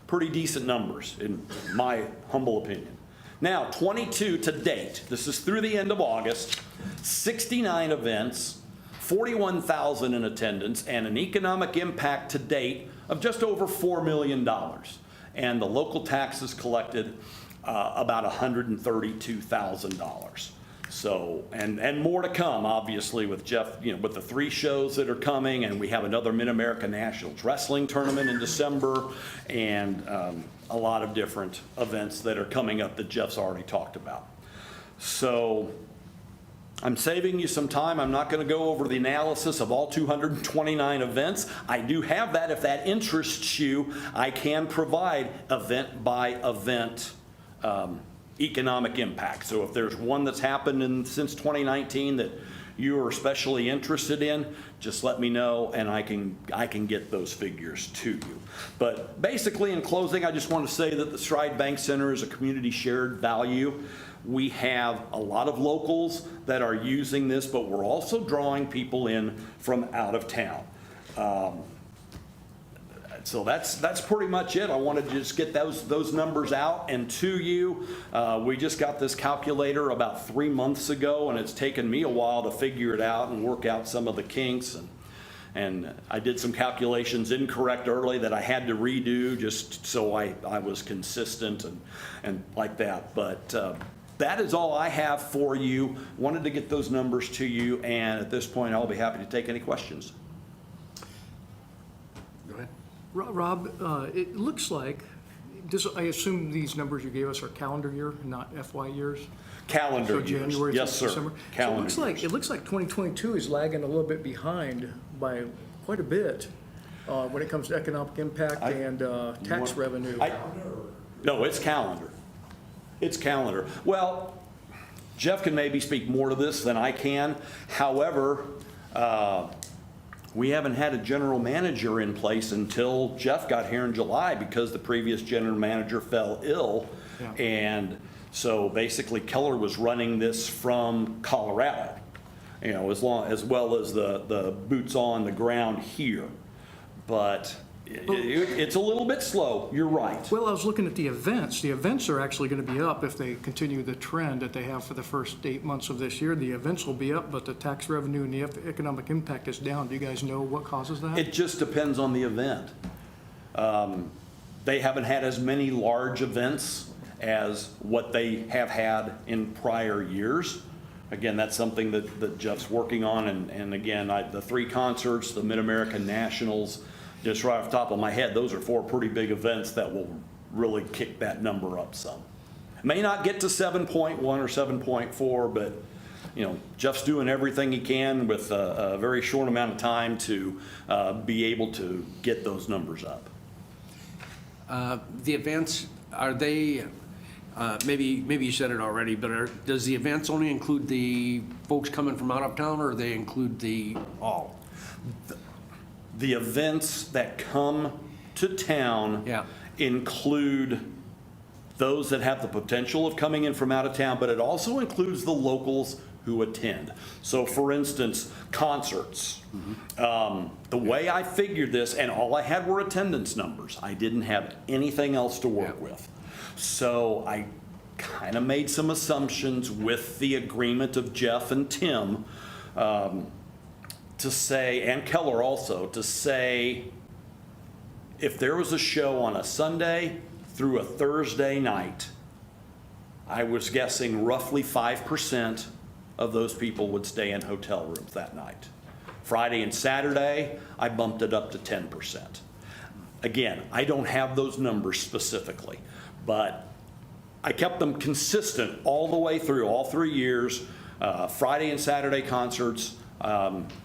Pretty decent numbers, in my humble opinion. Now, 22 to date, this is through the end of August, 69 events, 41,000 in attendance, and an economic impact to date of just over $4 million. and the local taxes collected about $132,000. So, and more to come, obviously, with Jeff, with the 3 shows that are coming, and we have another Mid-America Nationals Wrestling Tournament in December, and a lot of different events that are coming up that Jeff's already talked about. So, I'm saving you some time. I'm not going to go over the analysis of all 229 events. I do have that. If that interests you, I can provide event by event economic impact. So if there's one that's happened since 2019 that you are especially interested in, just let me know and I can get those figures to you. But basically, in closing, I just want to say that the Stride Bank Center is a community shared value. We have a lot of locals that are using this, but we're also drawing people in from out of town. So that's pretty much it. I wanted to just get those numbers out and to you. We just got this calculator about 3 months ago, and it's taken me a while to figure it out and work out some of the kinks. And I did some calculations incorrect early that I had to redo just so I was consistent and like that. But that is all I have for you. Wanted to get those numbers to you, and at this point, I'll be happy to take any questions. Go ahead. Rob, it looks like, I assume these numbers you gave us are calendar year, not FY years? Calendar So years. January Yes, through sir. December? Calendar So years. it looks like 2022 is lagging a little bit behind by quite a bit when it comes to economic impact and tax revenue. No, it's calendar. It's calendar. Well, Jeff can maybe speak more to this than I can. However, we haven't had a general manager in place until Jeff got here in July because the previous general manager fell ill. Yeah. And so basically Keller was running this from Colorado, as well as the boots on the ground here. But it's a little bit slow, you're right. Well, I was looking at the events. The events are actually going to be up if they continue the trend that they have for the first 8 months of this year. The events will be up, but the tax revenue and the economic impact is down. Do you guys know what causes that? It just depends on the event. They haven't had as many large events as what they have had in prior years. Again, that's something that Jeff's working on. And again, the 3 concerts, the Mid-America Nationals, just right off the top of my head, those are 4 pretty big events that will really kick that number up some. May not get to 7.1 or 7.4, but Jeff's doing everything he can with a very short amount of time to be able to get those numbers up. The events, are they, maybe you said it already, but does the events only include the folks coming from out of town, or they include all? The events that come to town include those that have the potential of coming in from out of town, but it also includes the locals who attend. So for instance, concerts. The way I figured this, and all I had were attendance numbers. I didn't have anything else to work with. So I kind of made some assumptions with the agreement of Jeff and Tim to say, and Keller also, to say, if there was a show on a Sunday through a Thursday night, I was guessing roughly 5% of those people would stay in hotel rooms that night. Friday and Saturday, I bumped it up to 10%. Again, I don't have those numbers specifically, but I kept them consistent all the way through, all 3 years. Friday and Saturday concerts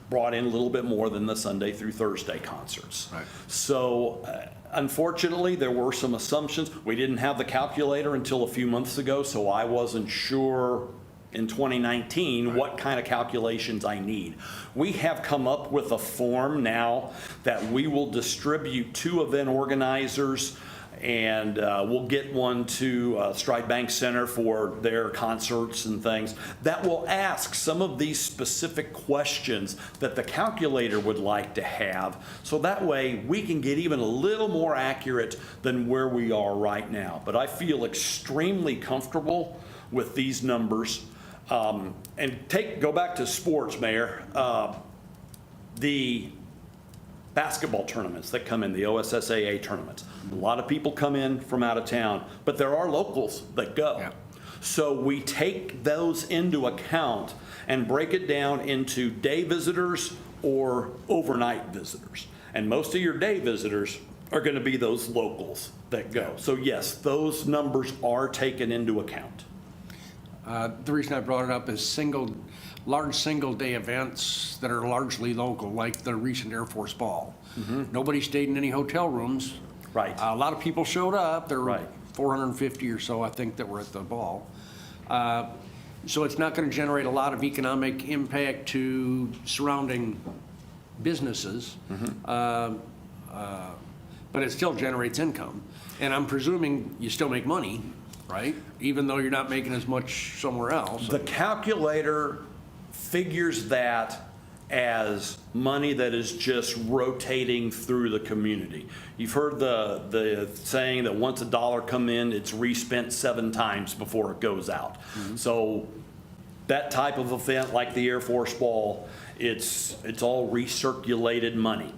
brought in a little bit more than the Sunday through Thursday concerts. Right. So unfortunately, there were some assumptions. We didn't have the calculator until a few months ago, so I wasn't sure in 2019 what kind of calculations I need. We have come up with a form now that we will distribute to event organizers, and we'll get one to Stride Bank Center for their concerts and things that will ask some of these specific questions that the calculator would like to have, so that way we can get even a little more accurate than where we are right now. But I feel extremely comfortable with these numbers. And go back to sports, Mayor. The basketball tournaments that come in, the OSSAA tournaments. A lot of people come in from out of town, but there are locals that go. Yeah. So we take those into account and break it down into day visitors or overnight visitors. And most of your day visitors are going to be those locals that go. So yes, those numbers are taken into account. The reason I brought it up is large single-day events that are largely local, like the recent Air Force Ball. Nobody stayed in any hotel rooms. Right. A lot of people showed up. There were Right. 450 or so, I think, that were at the ball. So it's not going to generate a lot of economic impact to surrounding businesses, but it still generates income. And I'm presuming you still make money, right? Even though you're not making as much somewhere else. The calculator figures that as money that is just rotating through the community. You've heard the saying that once a dollar come in, it's respent 7 times before it goes out. So that type of event like the Air Force Ball, it's all recirculated money.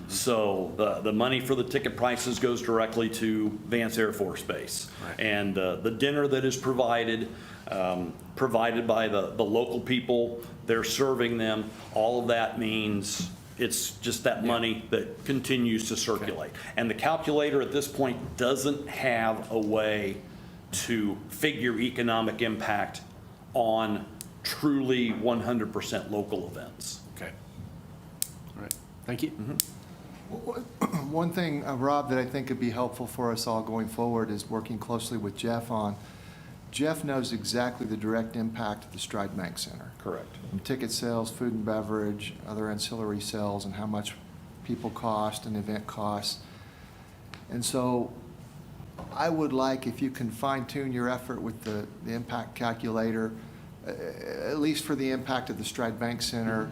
So the money for the ticket prices goes directly to Vance Air Force Base. Right. And the dinner that is provided by the local people, they're serving them, all of that means it's just that money that continues to circulate. And the calculator at this point doesn't have a way to figure economic impact on truly 100% local events. Okay. All right. Thank you. One thing, Rob, that I think would be helpful for us all going forward is working closely with Jeff on. Jeff knows exactly the direct impact of the Stride Bank Center. Correct. From ticket sales, food and beverage, other ancillary sales, and how much people cost and event costs. And so I would like, if you can fine-tune your effort with the impact calculator, at least for the impact of the Stride Bank Center,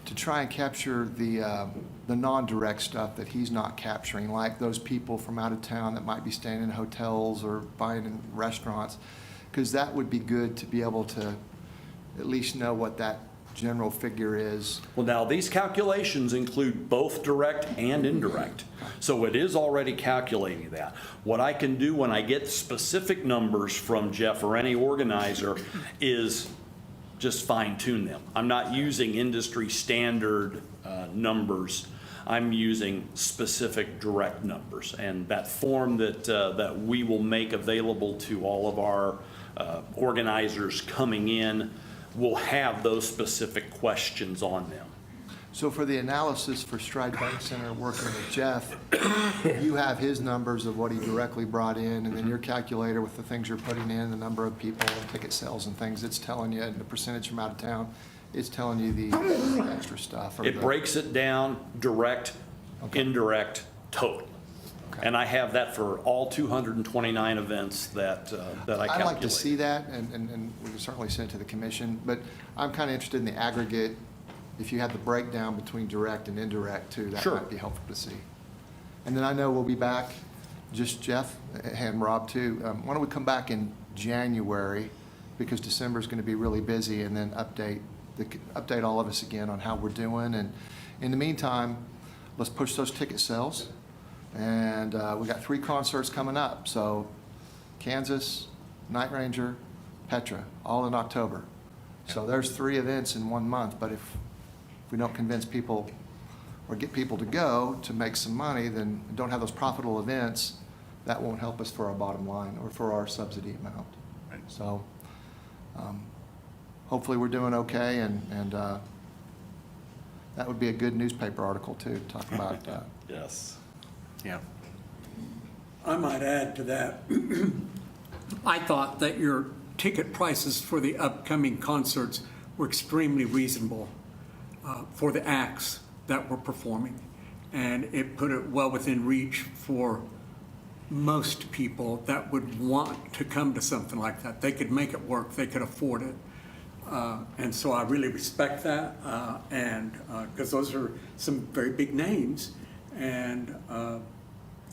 to try and capture the non-direct stuff that he's not capturing, like those people from out of town that might be staying in hotels or buying in restaurants, because that would be good to be able to at least know what that general figure is. Well, now, these calculations include both direct and indirect. So it is already calculating that. What I can do when I get specific numbers from Jeff or any organizer is just fine tune them. I'm not using industry standard numbers. I'm using specific direct numbers. And that form that we will make available to all of our organizers coming in will have those specific questions on them. So for the analysis for Stride Bank Center, working with Jeff, you have his numbers of what he directly brought in, and then your calculator with the things you're putting in, the number of people and ticket sales and things, it's telling you, and the percentage from out of town, it's telling you the extra stuff. Or It breaks it down, direct, indirect, total. Okay. And I have that for all 229 events that I calculate. I'd like to see that, and we can certainly send it to the commission, but I'm kind of interested in the aggregate. If you have the breakdown between direct and indirect too, that Sure. might be helpful to see. And then I know we'll be back, just Jeff and Rob too. Why don't we come back in January, because December is going to be really busy, and then update all of us again on how we're doing. And in the meantime, let's push those ticket sales. And we got 3 concerts coming up. So Kansas, Night Ranger, Petra, all in October. So there's 3 events in 1 month. But if we don't convince people or get people to go to make some money, then don't have those profitable events, that won't help us for our bottom line or for our subsidy amount. Right. So hopefully we're doing okay, and that would be a good newspaper article too, to talk about Yes. Yeah. I might add to that. I thought that your ticket prices for the upcoming concerts were extremely reasonable for the acts that were performing. And it put it well within reach for most people that would want to come to something like that. They could make it work, they could afford it. And so I really respect that, and because those are some very big names, and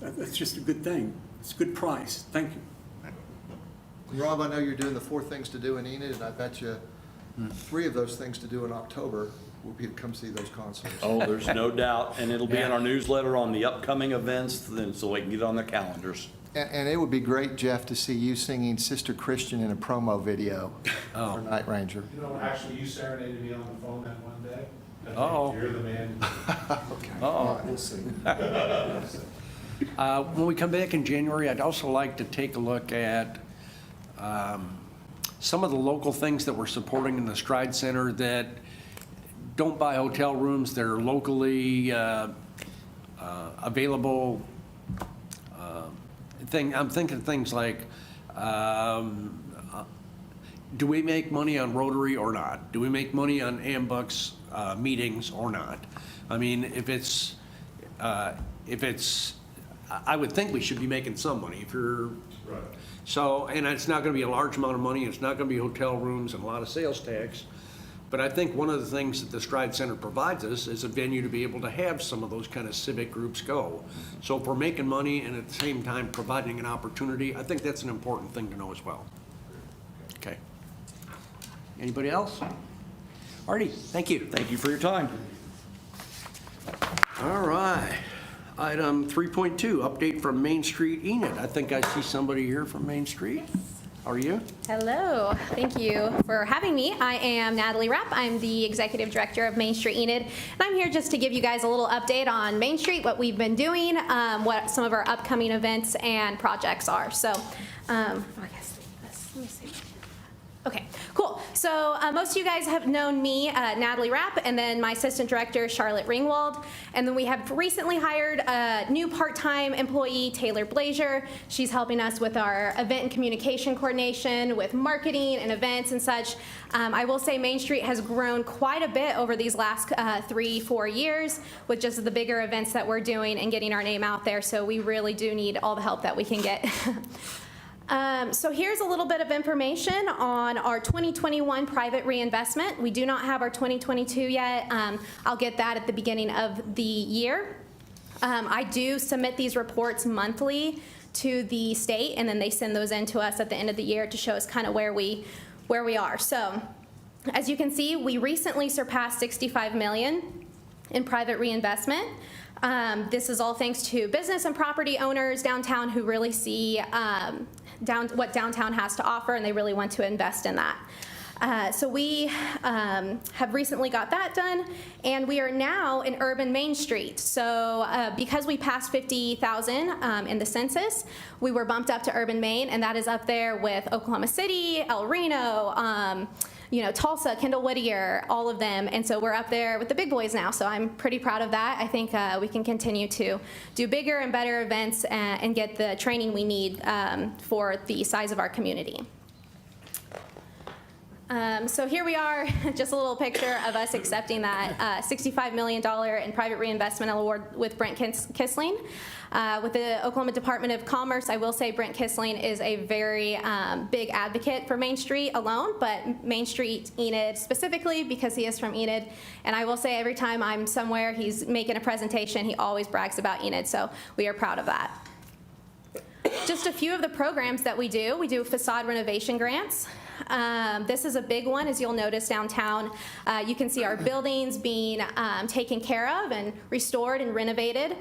that's just a good thing. It's a good price. Thank you. Rob, I know you're doing the 4 things to do in Enid, and I bet you 3 of those things to do in October. will be to come see those concerts. Oh, there's no doubt, and it'll be in our newsletter on the upcoming events, then, so they can get it on their calendars. And it would be great, Jeff, to see you singing Sister Christian in a promo video for Night Ranger. You know, actually, you serenaded me on the phone that one day. I think Uh-oh. You're the man. All right, we'll see. When we come back in January, I'd also like to take a look at some of the local things that we're supporting in the Stride Center that don't buy hotel rooms, that are locally available. I'm thinking things like, do we make money on Rotary or not? Do we make money on Ambux meetings or not? I mean, if it's, I would think we should be making some money if you're. Right. So, and it's not gonna be a large amount of money, it's not gonna be hotel rooms and a lot of sales tax. But I think one of the things that the Stride Center provides us is a venue to be able to have some of those kind of civic groups go. So if we're making money and at the same time providing an opportunity, I think that's an important thing to know as well. Okay. Anybody else? Artie, thank you. Thank you for your time. All right. Item 3.2, update from Main Street Enid. I think I see somebody here from Main Street. How are you? Hello, thank you for having me. I am Natalie Rapp. I'm the Executive Director of Main Street Enid, and I'm here just to give you guys a little update on Main Street, what we've been doing, what some of our upcoming events and projects are. So, I guess let me see. Okay, cool. So most of you guys have known me, Natalie Rapp, and then my assistant director, Charlotte Ringwald. And then we have recently hired a new part-time employee, Taylor Blazier. She's helping us with our event and communication coordination, with marketing and events and such. I will say Main Street has grown quite a bit over these last 3-4 years with just the bigger events that we're doing and getting our name out there. So we really do need all the help that we can get. So here's a little bit of information on our 2021 private reinvestment. We do not have our 2022 yet. I'll get that at the beginning of the year. I do submit these reports monthly to the state, and then they send those in to us at the end of the year to show us kind of where we are. So as you can see, we recently surpassed $65 million in private reinvestment. This is all thanks to business and property owners downtown who really see what downtown has to offer, and they really want to invest in that. So we have recently got that done, and we are now in urban Main Street. So because we passed 50,000 in the census, we were bumped up to urban Main, and that is up there with Oklahoma City, El Reno, Tulsa, Kendall Whittier, all of them. And so we're up there with the big boys now. So I'm pretty proud of that. I think we can continue to do bigger and better events and get the training we need for the size of our community. So here we are, just a little picture of us accepting that $65 million in private reinvestment award with Brent Kissling. With the Oklahoma Department of Commerce, I will say Brent Kissling is a very big advocate for Main Street alone, but Main Street Enid specifically because he is from Enid. And I will say every time I'm somewhere he's making a presentation, he always brags about Enid, so we are proud of that. Just a few of the programs that we do facade renovation grants. This is a big one, as you'll notice downtown. You can see our buildings being taken care of and restored and renovated.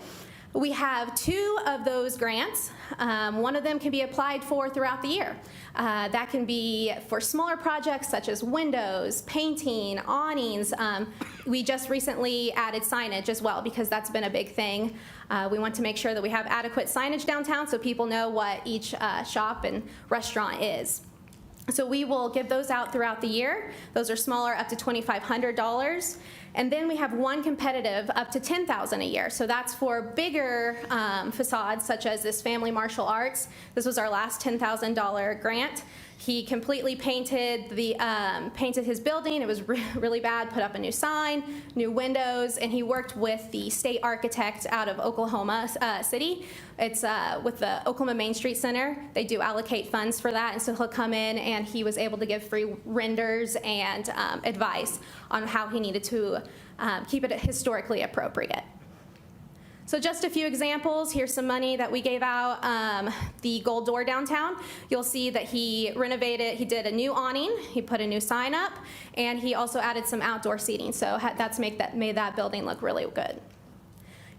We have 2 of those grants. One of them can be applied for throughout the year. That can be for smaller projects such as windows, painting, awnings. We just recently added signage as well because that's been a big thing. We want to make sure that we have adequate signage downtown so people know what each shop and restaurant is. So we will give those out throughout the year. Those are smaller, up to $2,500. And then we have one competitive up to $10,000 a year. So that's for bigger facades, such as this Family Martial Arts. This was our last $10,000 grant. He completely painted his building. It was really bad. Put up a new sign, new windows, and he worked with the state architect out of Oklahoma City. It's with the Oklahoma Main Street Center. They do allocate funds for that, and so he'll come in and he was able to give free renders and advice on how he needed to keep it historically appropriate. So just a few examples. Here's some money that we gave out. The Gold Door downtown, you'll see that he renovated, he did a new awning, he put a new sign up, and he also added some outdoor seating. So that's made that building look really good.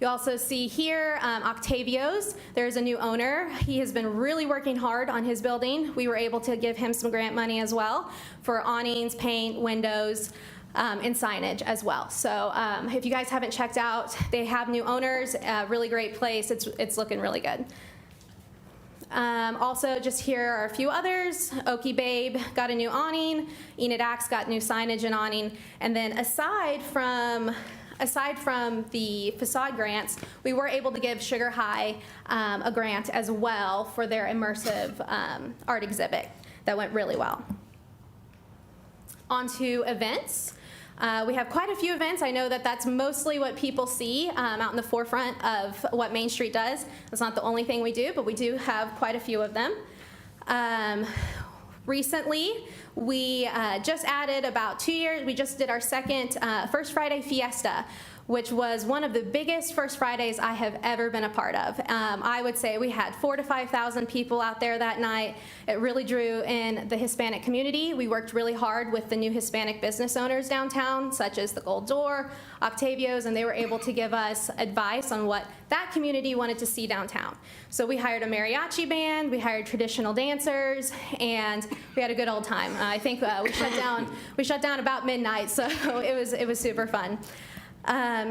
You also see here Octavio's. There's a new owner. He has been really working hard on his building. We were able to give him some grant money as well for awnings, paint, windows, and signage as well. So if you guys haven't checked out, they have new owners, really great place. It's looking really good. Also, just here are a few others. Okie Babe got a new awning. Enid Axe got new signage and awning. And then aside from the facade grants, we were able to give Sugar High a grant as well for their immersive art exhibit that went really well. On to events. We have quite a few events. I know that that's mostly what people see out in the forefront of what Main Street does. That's not the only thing we do, but we do have quite a few of them. Recently, we just added about 2 years, we just did our second First Friday Fiesta, which was one of the biggest First Fridays I have ever been a part of. I would say we had 4,000 to 5,000 people out there that night. It really drew in the Hispanic community. We worked really hard with the new Hispanic business owners downtown, such as the Gold Door, Octavio's, and they were able to give us advice on what that community wanted to see downtown. So we hired a mariachi band, we hired traditional dancers, and we had a good old time. I think we shut down about midnight, so it was super fun.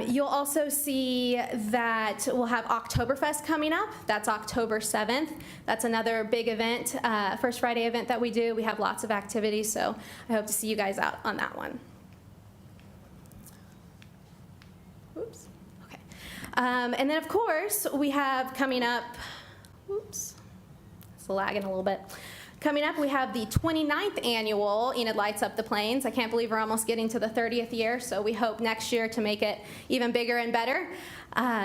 You'll also see that we'll have Oktoberfest coming up. That's October 7th. That's another big event, First Friday event that we do. We have lots of activities, so I hope to see you guys out on that one. Oops. Okay. And then, of course, we have coming up, oops, it's lagging a little bit. Coming up, we have the 29th annual Enid Lights Up the Plains. I can't believe we're almost getting to the 30th year, so we hope next year to make it even bigger and better.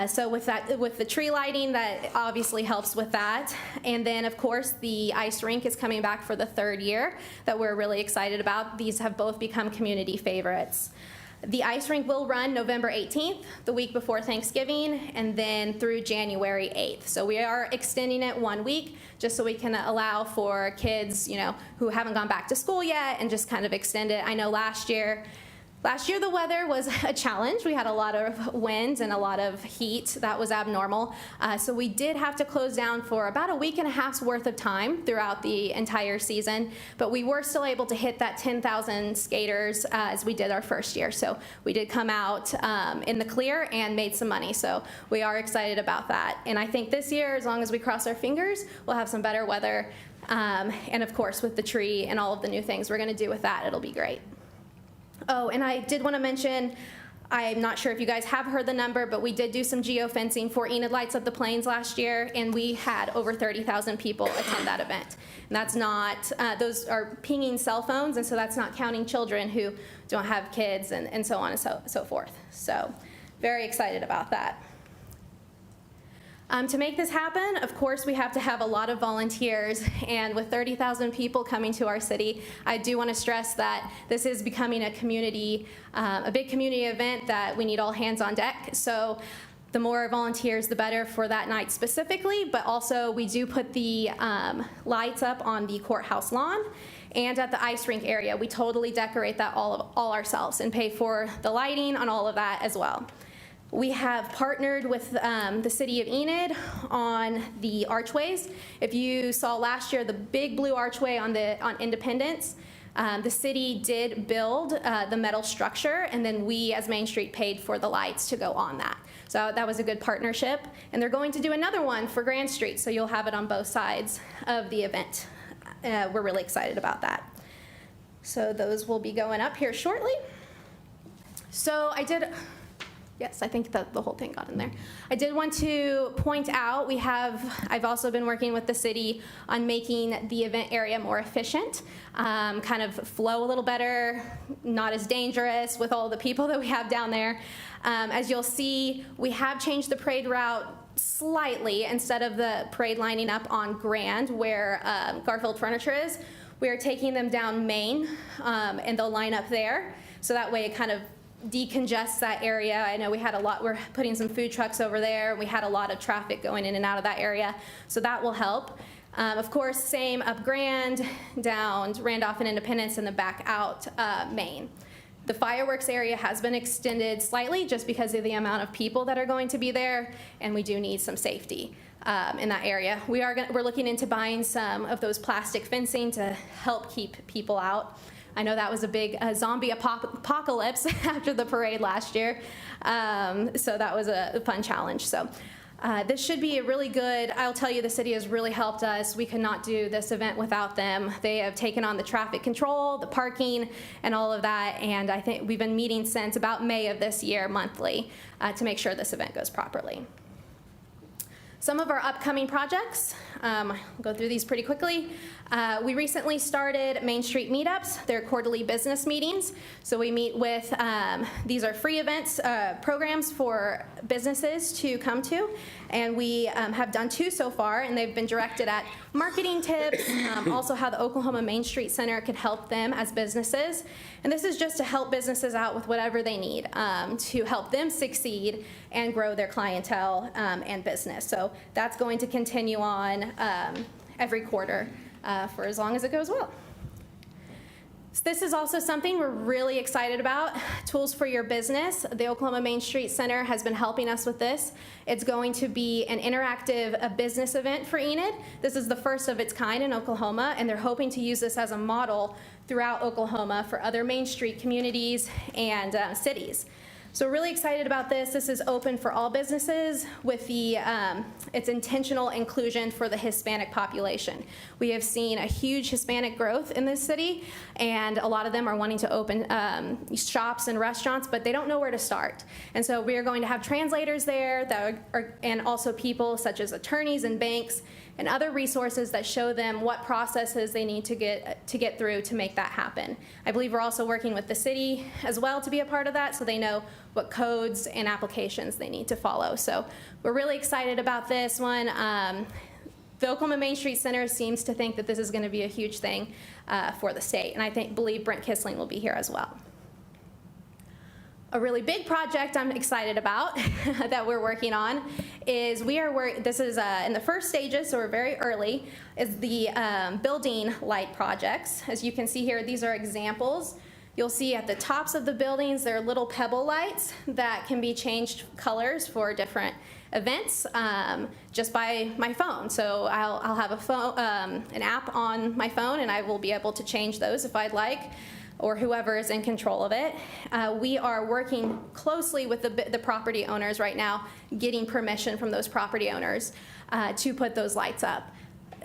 So with the tree lighting, that obviously helps with that. And then, of course, the ice rink is coming back for the 3rd year that we're really excited about. These have both become community favorites. The ice rink will run November 18th, the week before Thanksgiving, and then through January 8th. So we are extending it 1 week just so we can allow for kids, who haven't gone back to school yet, and just kind of extend it. I know last year the weather was a challenge. We had a lot of wind and a lot of heat. That was abnormal. So we did have to close down for about a week and a half's worth of time throughout the entire season. But we were still able to hit that 10,000 skaters as we did our first year. So we did come out in the clear and made some money. So we are excited about that. And I think this year, as long as we cross our fingers, we'll have some better weather. And of course, with the tree and all of the new things we're going to do with that, it'll be great. Oh, and I did want to mention, I'm not sure if you guys have heard the number, but we did do some geofencing for Enid Lights Up the Plains last year, and we had over 30,000 people attend that event. And that's not, those are pinging cell phones, and so that's not counting children who don't have kids and so on and so forth. So very excited about that. To make this happen, of course, we have to have a lot of volunteers, and with 30,000 people coming to our city, I do want to stress that this is becoming a community, a big community event that we need all hands on deck. So the more volunteers, the better for that night specifically, but also we do put the lights up on the courthouse lawn and at the ice rink area. We totally decorate that all ourselves and pay for the lighting on all of that as well. We have partnered with the city of Enid on the archways. If you saw last year the big blue archway on Independence, the city did build the metal structure, and then we as Main Street paid for the lights to go on that. So that was a good partnership. And they're going to do another one for Grand Street, so you'll have it on both sides of the event. We're really excited about that. So those will be going up here shortly. So yes, I think that the whole thing got in there. I did want to point out I've also been working with the city on making the event area more efficient, kind of flow a little better, not as dangerous with all the people that we have down there. As you'll see, we have changed the parade route slightly. Instead of the parade lining up on Grand, where Garfield Furniture is, we are taking them down Main, and they'll line up there. So that way it kind of decongest that area. I know we had a lot, we're putting some food trucks over there. We had a lot of traffic going in and out of that area, so that will help. Of course, same up Grand, down Randolph and Independence, and the back out Main. The fireworks area has been extended slightly just because of the amount of people that are going to be there, and we do need some safety in that area. We're looking into buying some of those plastic fencing to help keep people out. I know that was a big zombie apocalypse after the parade last year, so that was a fun challenge. So this should be a really good, I'll tell you, the city has really helped us. We could not do this event without them. They have taken on the traffic control, the parking, and all of that, and I think we've been meeting since about May of this year monthly to make sure this event goes properly. Some of our upcoming projects, I'll go through these pretty quickly. We recently started Main Street meetups. They're quarterly business meetings. So we meet with, these are free events, programs for businesses to come to. And we have done 2 so far, and they've been directed at marketing tips, also how the Oklahoma Main Street Center could help them as businesses. And this is just to help businesses out with whatever they need to help them succeed and grow their clientele and business. So that's going to continue on every quarter for as long as it goes well. So this is also something we're really excited about, Tools for Your Business. The Oklahoma Main Street Center has been helping us with this. It's going to be an interactive business event for Enid. This is the first of its kind in Oklahoma, and they're hoping to use this as a model throughout Oklahoma for other Main Street communities and cities. So we're really excited about this. This is open for all businesses with the, it's intentional inclusion for the Hispanic population. We have seen a huge Hispanic growth in this city, and a lot of them are wanting to open shops and restaurants, but they don't know where to start. And so we are going to have translators there that are, and also people such as attorneys and banks and other resources that show them what processes they need to get through to make that happen. I believe we're also working with the city as well to be a part of that, so they know what codes and applications they need to follow. So we're really excited about this one. The Oklahoma Main Street Center seems to think that this is going to be a huge thing for the state, and I believe Brent Kissling will be here as well. A really big project I'm excited about that we're working on is this is in the first stages, so we're very early, is the building light projects. As you can see here, these are examples. You'll see at the tops of the buildings, there are little pebble lights that can be changed colors for different events just by my phone. So I'll have an app on my phone, and I will be able to change those if I'd like, or whoever is in control of it. We are working closely with the property owners right now, getting permission from those property owners to put those lights up.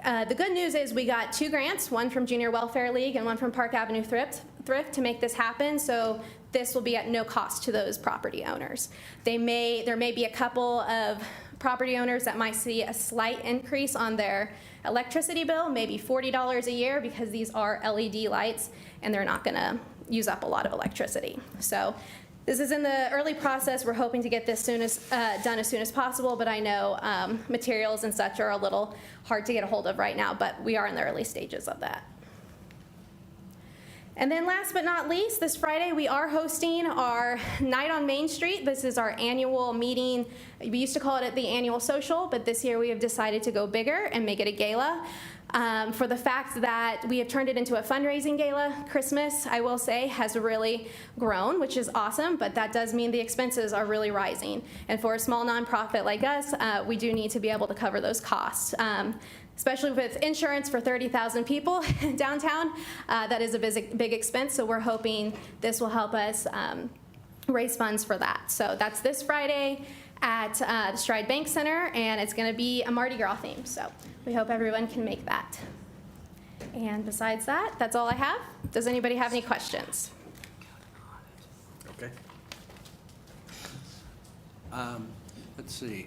The good news is we got 2 grants, one from Junior Welfare League and one from Park Avenue Thrift to make this happen, so this will be at no cost to those property owners. There may be a couple of property owners that might see a slight increase on their electricity bill, maybe $40 a year, because these are LED lights and they're not going to use up a lot of electricity. So this is in the early process. We're hoping to get this done as soon as possible, but I know materials and such are a little hard to get a hold of right now, but we are in the early stages of that. And then last but not least, this Friday we are hosting our Night on Main Street. This is our annual meeting. We used to call it the annual social, but this year we have decided to go bigger and make it a gala. For the fact that we have turned it into a fundraising gala. Christmas, I will say, has really grown, which is awesome, but that does mean the expenses are really rising. And for a small nonprofit like us, we do need to be able to cover those costs. Especially with insurance for 30,000 people downtown, that is a big expense, so we're hoping this will help us raise funds for that. So that's this Friday at the Stride Bank Center, and it's going to be a Mardi Gras theme, so we hope everyone can make that. And besides that, that's all I have. Does anybody have any questions? Okay. Let's see.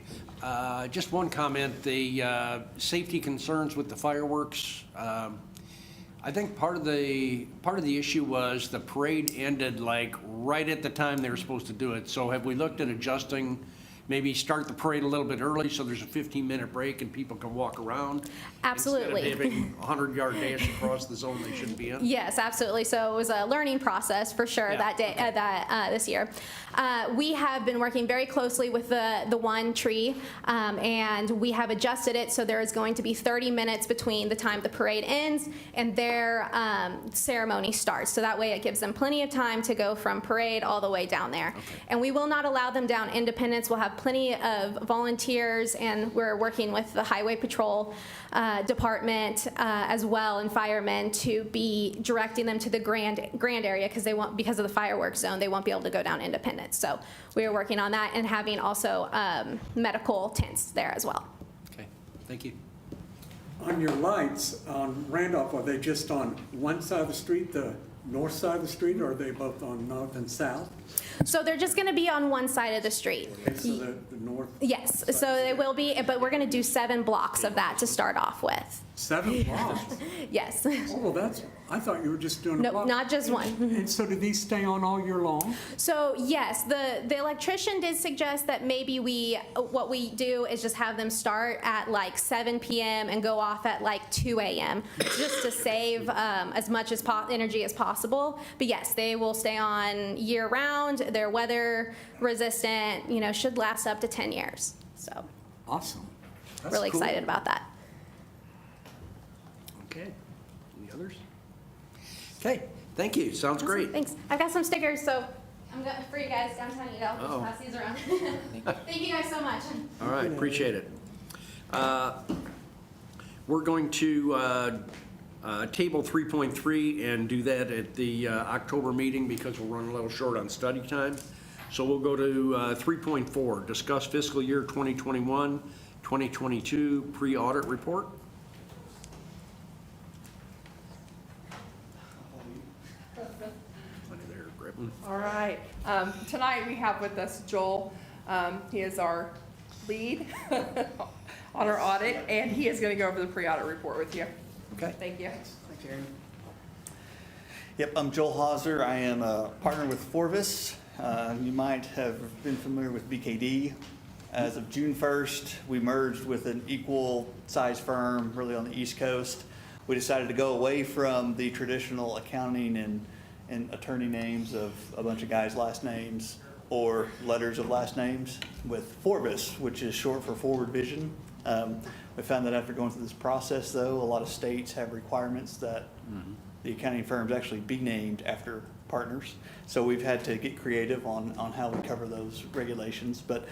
Just one comment. The safety concerns with the fireworks. I think part of the issue was the parade ended like right at the time they were supposed to do it. So have we looked at adjusting maybe start the parade a little bit early so there's a 15-minute break and people can walk around? Absolutely. Instead of having a 100-yard dash across the zone they shouldn't be in? Yes, absolutely. So it was a learning process for sure Yeah, that day, this year. We have been working very closely with the one tree, and we have adjusted it so there is going to be 30 minutes between the time the parade ends and their ceremony starts. So that way it gives them plenty of time to go from parade all the way down there. And we will not allow them down Independence. We'll have plenty of volunteers, and we're working with the Highway Patrol department as well, and firemen, to be directing them to the grand area, because of the fireworks zone, they won't be able to go down Independence. So we are working on that and having also medical tents there as well. Okay, thank you. On your lights on Randolph, are they just on one side of the street, the north side of the street, or are they both on north and south? So they're just going to be on one side of the street. Okay, so the north? Yes, so they will be, but we're going to do 7 blocks of that to start off with. 7 blocks? Yes. Oh, well, I thought you were just doing a No, block. not just one. And so do these stay on all year long? So yes, the electrician did suggest that maybe what we do is just have them start at like 7 p.m. and go off at like 2 a.m. just to save as much as energy as possible. But yes, they will stay on year round. They're weather resistant, should last up to 10 years. So Awesome. That's really cool. excited about that. Okay, any others? Okay, thank you, sounds great. Thanks. I've got some stickers, so I'm good for you guys downtown. I'll Oh. just pass these around. Thank you guys so much. All right, appreciate it. We're going to table 3.3 and do that at the October meeting because we're running a little short on study time. So we'll go to 3.4, discuss fiscal year 2021, 2022 pre-audit report. Look there, Griffin. All right. Tonight we have with us Joel. He is our lead on our audit, and he is going to go over the pre-audit report with you. Okay. Thank you. Thanks, Aaron. Yep, I'm Joel Hauser. I am a partner with Forvis. You might have been familiar with BKD. As of June 1st, we merged with an equal size firm really on the East Coast. We decided to go away from the traditional accounting and attorney names of a bunch of guys' last names or letters of last names with Forvis, which is short for Forward Vision. We found that after going through this process, though, a lot of states have requirements that the accounting firms actually be named after partners. So we've had to get creative on how we cover those regulations. But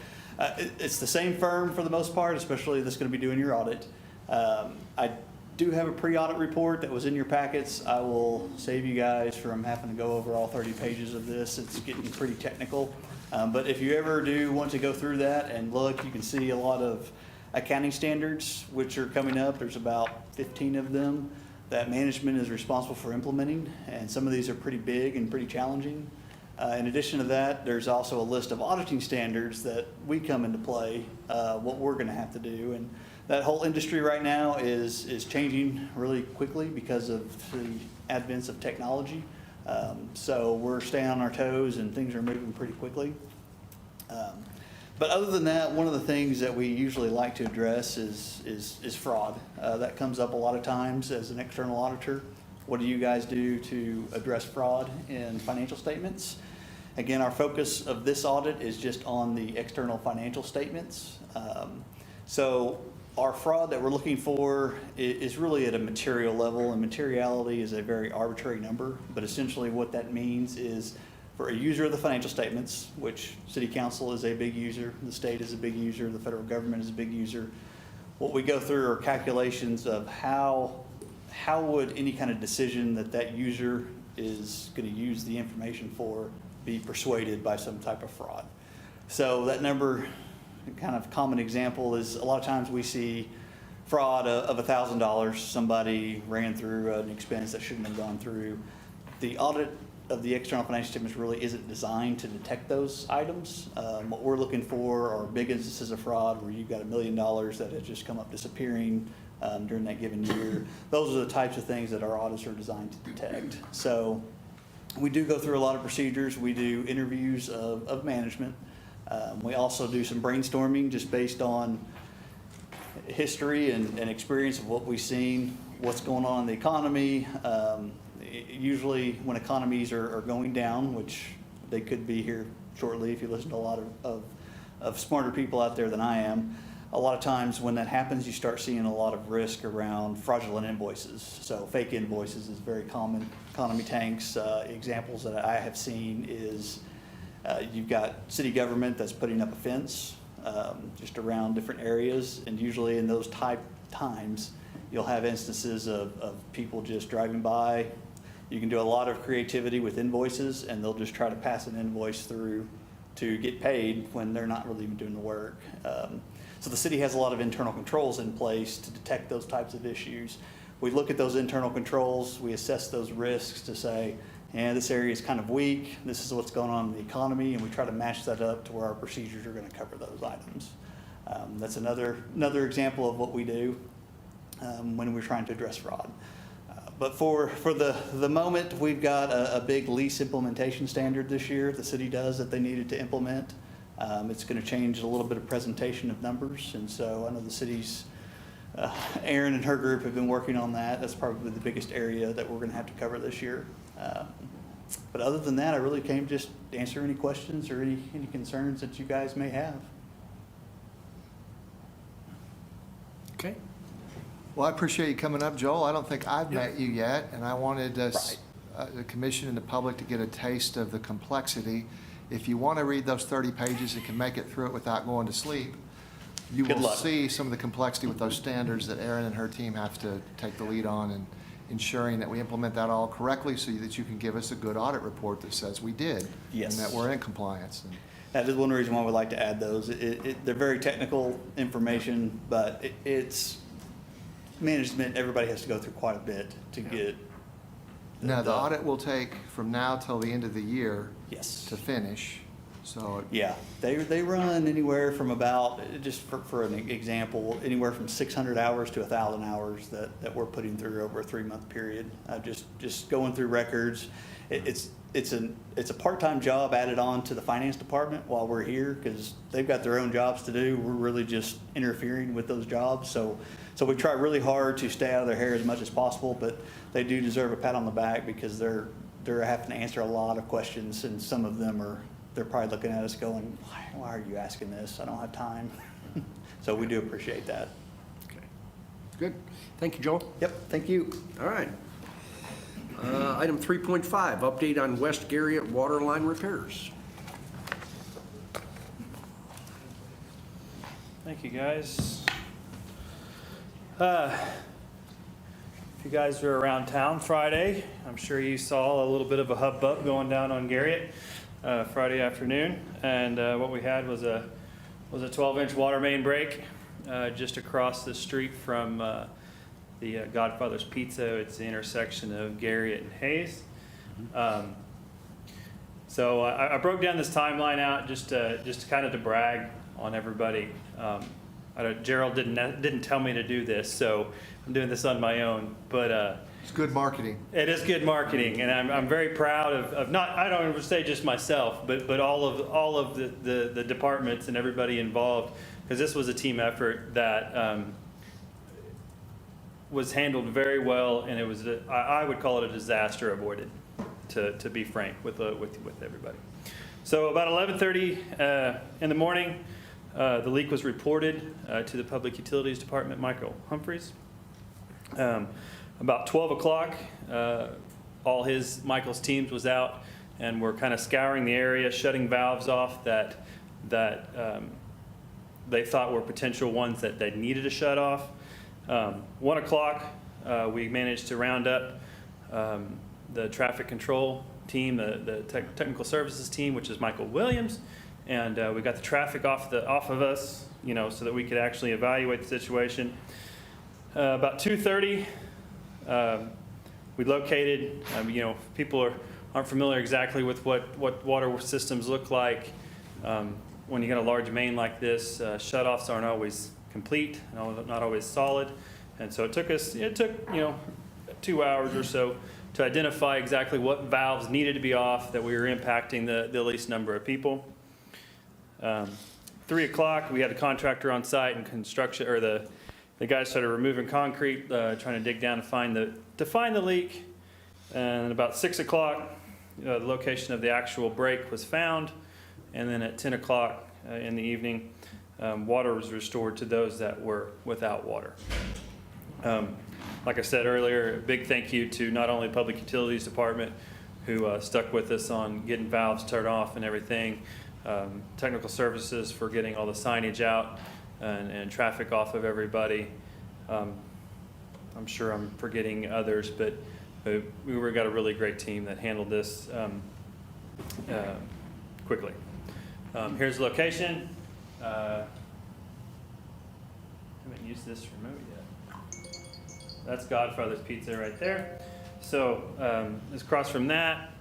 it's the same firm for the most part, especially that's going to be doing your audit. I do have a pre-audit report that was in your packets. I will save you guys from having to go over all 30 pages of this. It's getting pretty technical. But if you ever do want to go through that and look, you can see a lot of accounting standards which are coming up. There's about 15 of them that management is responsible for implementing, and some of these are pretty big and pretty challenging. In addition to that, there's also a list of auditing standards that we come into play, what we're going to have to do. And that whole industry right now is changing really quickly because of the advents of technology. So we're staying on our toes and things are moving pretty quickly. But other than that, one of the things that we usually like to address is fraud. That comes up a lot of times as an external auditor. What do you guys do to address fraud in financial statements? Again, our focus of this audit is just on the external financial statements. So our fraud that we're looking for is really at a material level, and materiality is a very arbitrary number. But essentially what that means is for a user of the financial statements, which City Council is a big user, the state is a big user, the federal government is a big user, what we go through are calculations of how would any kind of decision that user is going to use the information for be persuaded by some type of fraud. So that number, kind of common example is a lot of times we see fraud of $1,000. Somebody ran through an expense that shouldn't have gone through. The audit of the external financial statements really isn't designed to detect those items. What we're looking for are big instances of fraud where you've got $1 million that has just come up disappearing during that given year. Those are the types of things that our audits are designed to detect. So we do go through a lot of procedures. We do interviews of management. We also do some brainstorming just based on history and experience of what we've seen, what's going on in the economy. Usually when economies are going down, which they could be here shortly if you listen to a lot of smarter people out there than I am, a lot of times when that happens, you start seeing a lot of risk around fraudulent invoices. So fake invoices is very common. Economy tanks, examples that I have seen is you've got city government that's putting up a fence just around different areas, and usually in those times, you'll have instances of people just driving by. You can do a lot of creativity with invoices, and they'll just try to pass an invoice through to get paid when they're not really even doing the work. So the city has a lot of internal controls in place to detect those types of issues. We look at those internal controls, we assess those risks to say, yeah, this area is kind of weak, this is what's going on in the economy, and we try to match that up to where our procedures are going to cover those items. That's another example of what we do when we're trying to address fraud. But for the moment, we've got a big lease implementation standard this year, the city does, that they needed to implement. It's going to change a little bit of presentation of numbers, and so I know the city's, Erin and her group have been working on that. That's probably the biggest area that we're going to have to cover this year. But other than that, I really came just to answer any questions or any concerns that you guys may have. Okay. Well, I appreciate you coming up, Joel. I don't think I've met you yet, and I wanted us, the commission and the public, to get a taste of the complexity. If you want to read those 30 pages and can make it through it without going to sleep, you Good will luck. see some of the complexity with those standards that Erin and her team have to take the lead on, and ensuring that we implement that all correctly so that you can give us a good audit report that says we did. Yes. And that we're in compliance. And That is one reason why we like to add those. They're very technical information, but it's management, everybody has to go through quite a bit to get. now, the audit will take from now till the end of the year Yes. to finish. So Yeah, they run anywhere from about, just for an example, anywhere from 600 hours to 1,000 hours that we're putting through over a 3-month period. Just going through records. It's a part-time job added on to the finance department while we're here, because they've got their own jobs to do. We're really just interfering with those jobs. So we try really hard to stay out of their hair as much as possible, but they do deserve a pat on the back because they're having to answer a lot of questions, and some of them they're probably looking at us going, why are you asking this? I don't have time. So we do appreciate that. Okay. Good. Thank you, Joel. Yep, thank you. All right. Item 3.5, update on West Garriott water line repairs. Thank you, guys. If you guys were around town Friday, I'm sure you saw a little bit of a hubbub going down on Garriott Friday afternoon, and what we had was a 12-inch water main break just across the street from the Godfather's Pizza. It's the intersection of Garriott and Hayes. So I broke down this timeline out just kind of to brag on everybody. Gerald didn't tell me to do this, so I'm doing this on my own. But it's good marketing. it is good marketing, and I'm very proud of not, I don't even say just myself, but all of the departments and everybody involved, because this was a team effort that was handled very well, and it was I would call it a disaster avoided, to be frank with everybody. So about 11:30 in the morning, the leak was reported to the Public Utilities Department, Michael Humphreys. About 12 o'clock, Michael's teams was out, and we're kind of scouring the area, shutting valves off that they thought were potential ones that they needed to shut off. 1 o'clock, we managed to round up the traffic control team, the technical services team, which is Michael Williams, and we got the traffic off of us, so that we could actually evaluate the situation. About 2:30, we located. People aren't familiar exactly with what water systems look like. When you got a large main like this, shutoffs aren't always complete, not always solid, and so it took 2 hours or so to identify exactly what valves needed to be off, that we were impacting the least number of people. 3 o'clock, we had a contractor on site and construction, or the guys started removing concrete, trying to dig down to find the leak. And about 6 o'clock, the location of the actual break was found. And then at 10 o'clock in the evening, water was restored to those that were without water. Like I said earlier, a big thank you to not only Public Utilities Department, who stuck with us on getting valves turned off and everything, technical services for getting all the signage out and traffic off of everybody. I'm sure I'm forgetting others, but we got a really great team that handled this quickly. Here's the location. Haven't used this remote yet. That's Godfather's Pizza right there. So let's cross from that.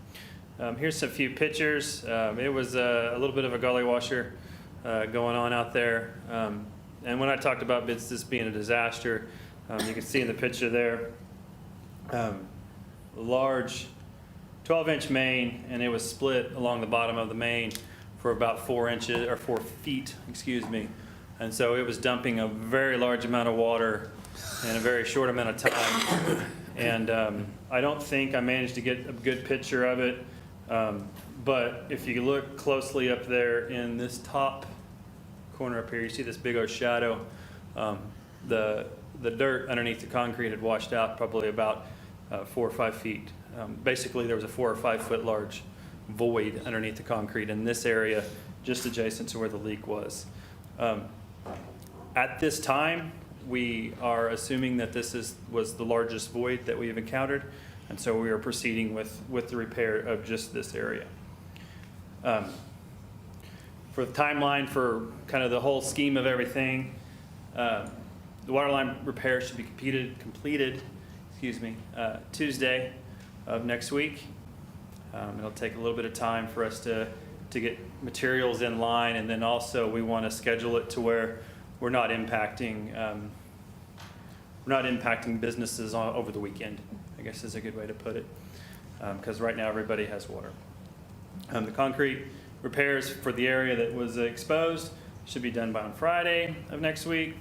Here's a few pictures. It was a little bit of a gully washer going on out there. And when I talked about this being a disaster, you can see in the picture there, large 12-inch main, and it was split along the bottom of the main for about 4 feet, excuse me. And so it was dumping a very large amount of water in a very short amount of time. And I don't think I managed to get a good picture of it. But if you look closely up there in this top corner up here, you see this big old shadow. The dirt underneath the concrete had washed out probably about 4 or 5 feet. Basically, there was a 4 or 5 foot large void underneath the concrete in this area, just adjacent to where the leak was. At this time, we are assuming that this was the largest void that we have encountered, and so we are proceeding with the repair of just this area. For the timeline for kind of the whole scheme of everything, the water line repair should be completed Tuesday of next week. It'll take a little bit of time for us to get materials in line, and then also we want to schedule it to where we're not impacting businesses over the weekend, I guess is a good way to put it, because right now everybody has water. The concrete repairs for the area that was exposed should be done by on Friday of next week,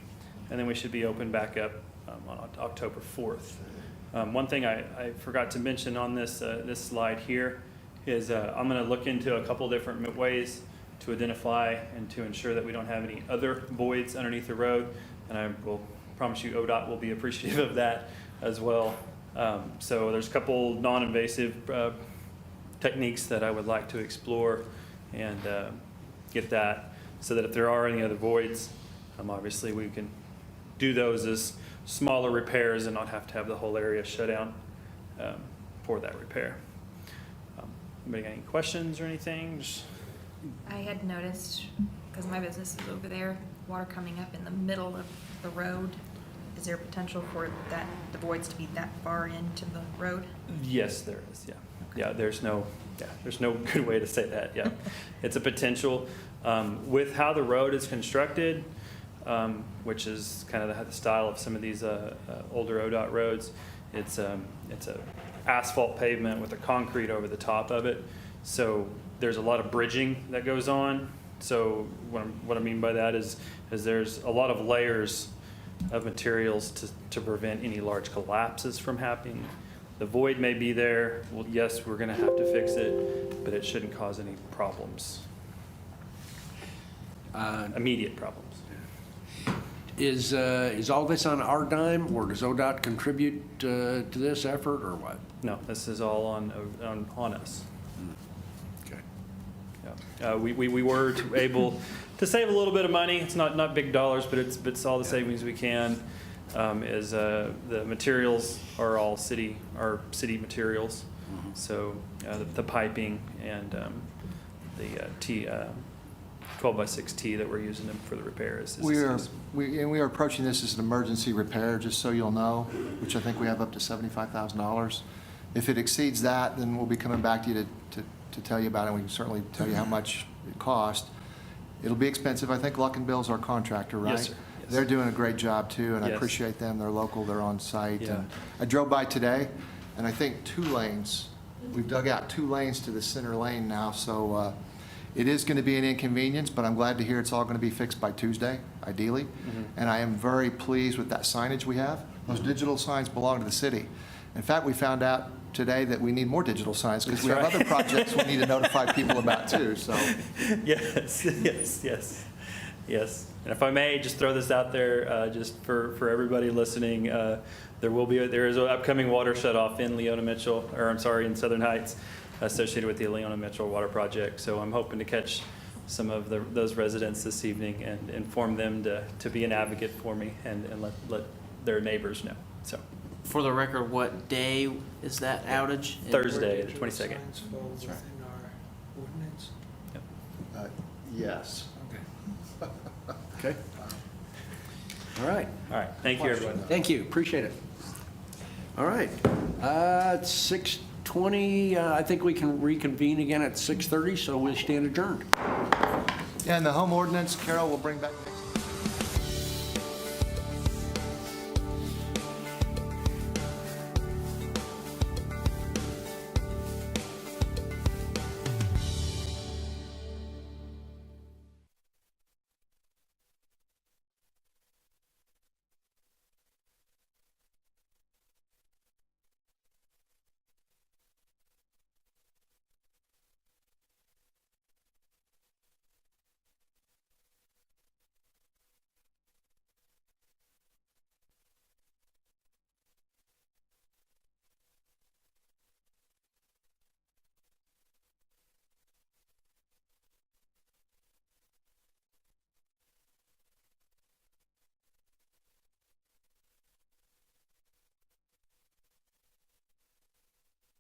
and then we should be open back up on October 4th. One thing I forgot to mention on this slide here is I'm going to look into a couple different ways to identify and to ensure that we don't have any other voids underneath the road, and I will promise you ODOT will be appreciative of that as well. So there's a couple non-invasive techniques that I would like to explore and get that, so that if there are any other voids, obviously we can do those as smaller repairs and not have to have the whole area shut down for that repair. Anybody got any questions or anything? I had noticed, because my business is over there, water coming up in the middle of the road. Is there potential for the voids to be that far into the road? Yes, there is. Yeah, okay. There's no good way to say that. Yeah, it's a potential. With how the road is constructed, which is kind of the style of some of these older ODOT roads, it's a asphalt pavement with a concrete over the top of it. So there's a lot of bridging that goes on. So what I mean by that is there's a lot of layers of materials to prevent any large collapses from happening. The void may be there. Well, yes, we're going to have to fix it, but it shouldn't cause any problems, immediate problems. Is all this on our dime, or does ODOT contribute to this effort, or what? No, this is all on us. Okay. Yeah. We were able to save a little bit of money. It's not big dollars, but it's all the savings we can. The materials are all city materials. Mm-hmm. So the piping and the 12x6 T that we're using them for the repairs. We are approaching this as an emergency repair, just so you'll know, which I think we have up to $75,000. If it exceeds that, then we'll be coming back to you to tell you about it, and we can certainly tell you how much it cost. It'll be expensive. I think Luck and Bill's our contractor, right? Yes, sir. Yes. They're doing a great job too, and Yes. I appreciate them. They're local, they're on site. Yeah. And I drove by today, and I think 2 lanes. We've dug out 2 lanes to the center lane now, so It is going to be an inconvenience, but I'm glad to hear it's all going to be fixed by Tuesday, ideally. And I am very pleased with that signage we have. Those digital signs belong to the city. In fact, we found out today that we need more digital signs because we have other projects we need to notify people about too, so. Yes, yes, yes, yes. And if I may, just throw this out there, just for everybody listening, there is an upcoming water shut-off in Leona Mitchell, or I'm sorry, in Southern Heights, associated with the Leona Mitchell Water Project. So I'm hoping to catch some of those residents this evening and inform them to be an advocate for me and let their neighbors know, so. For the record, what day is that outage? Thursday, the 22nd. Signs fall within our ordinance? Yes. Okay. All right. All right, thank you, everyone. Thank you, appreciate it. All right, it's 6:20, I think we can reconvene again at 6:30, so we'll stand adjourned. Yeah, and the home ordinance, Carol will bring back.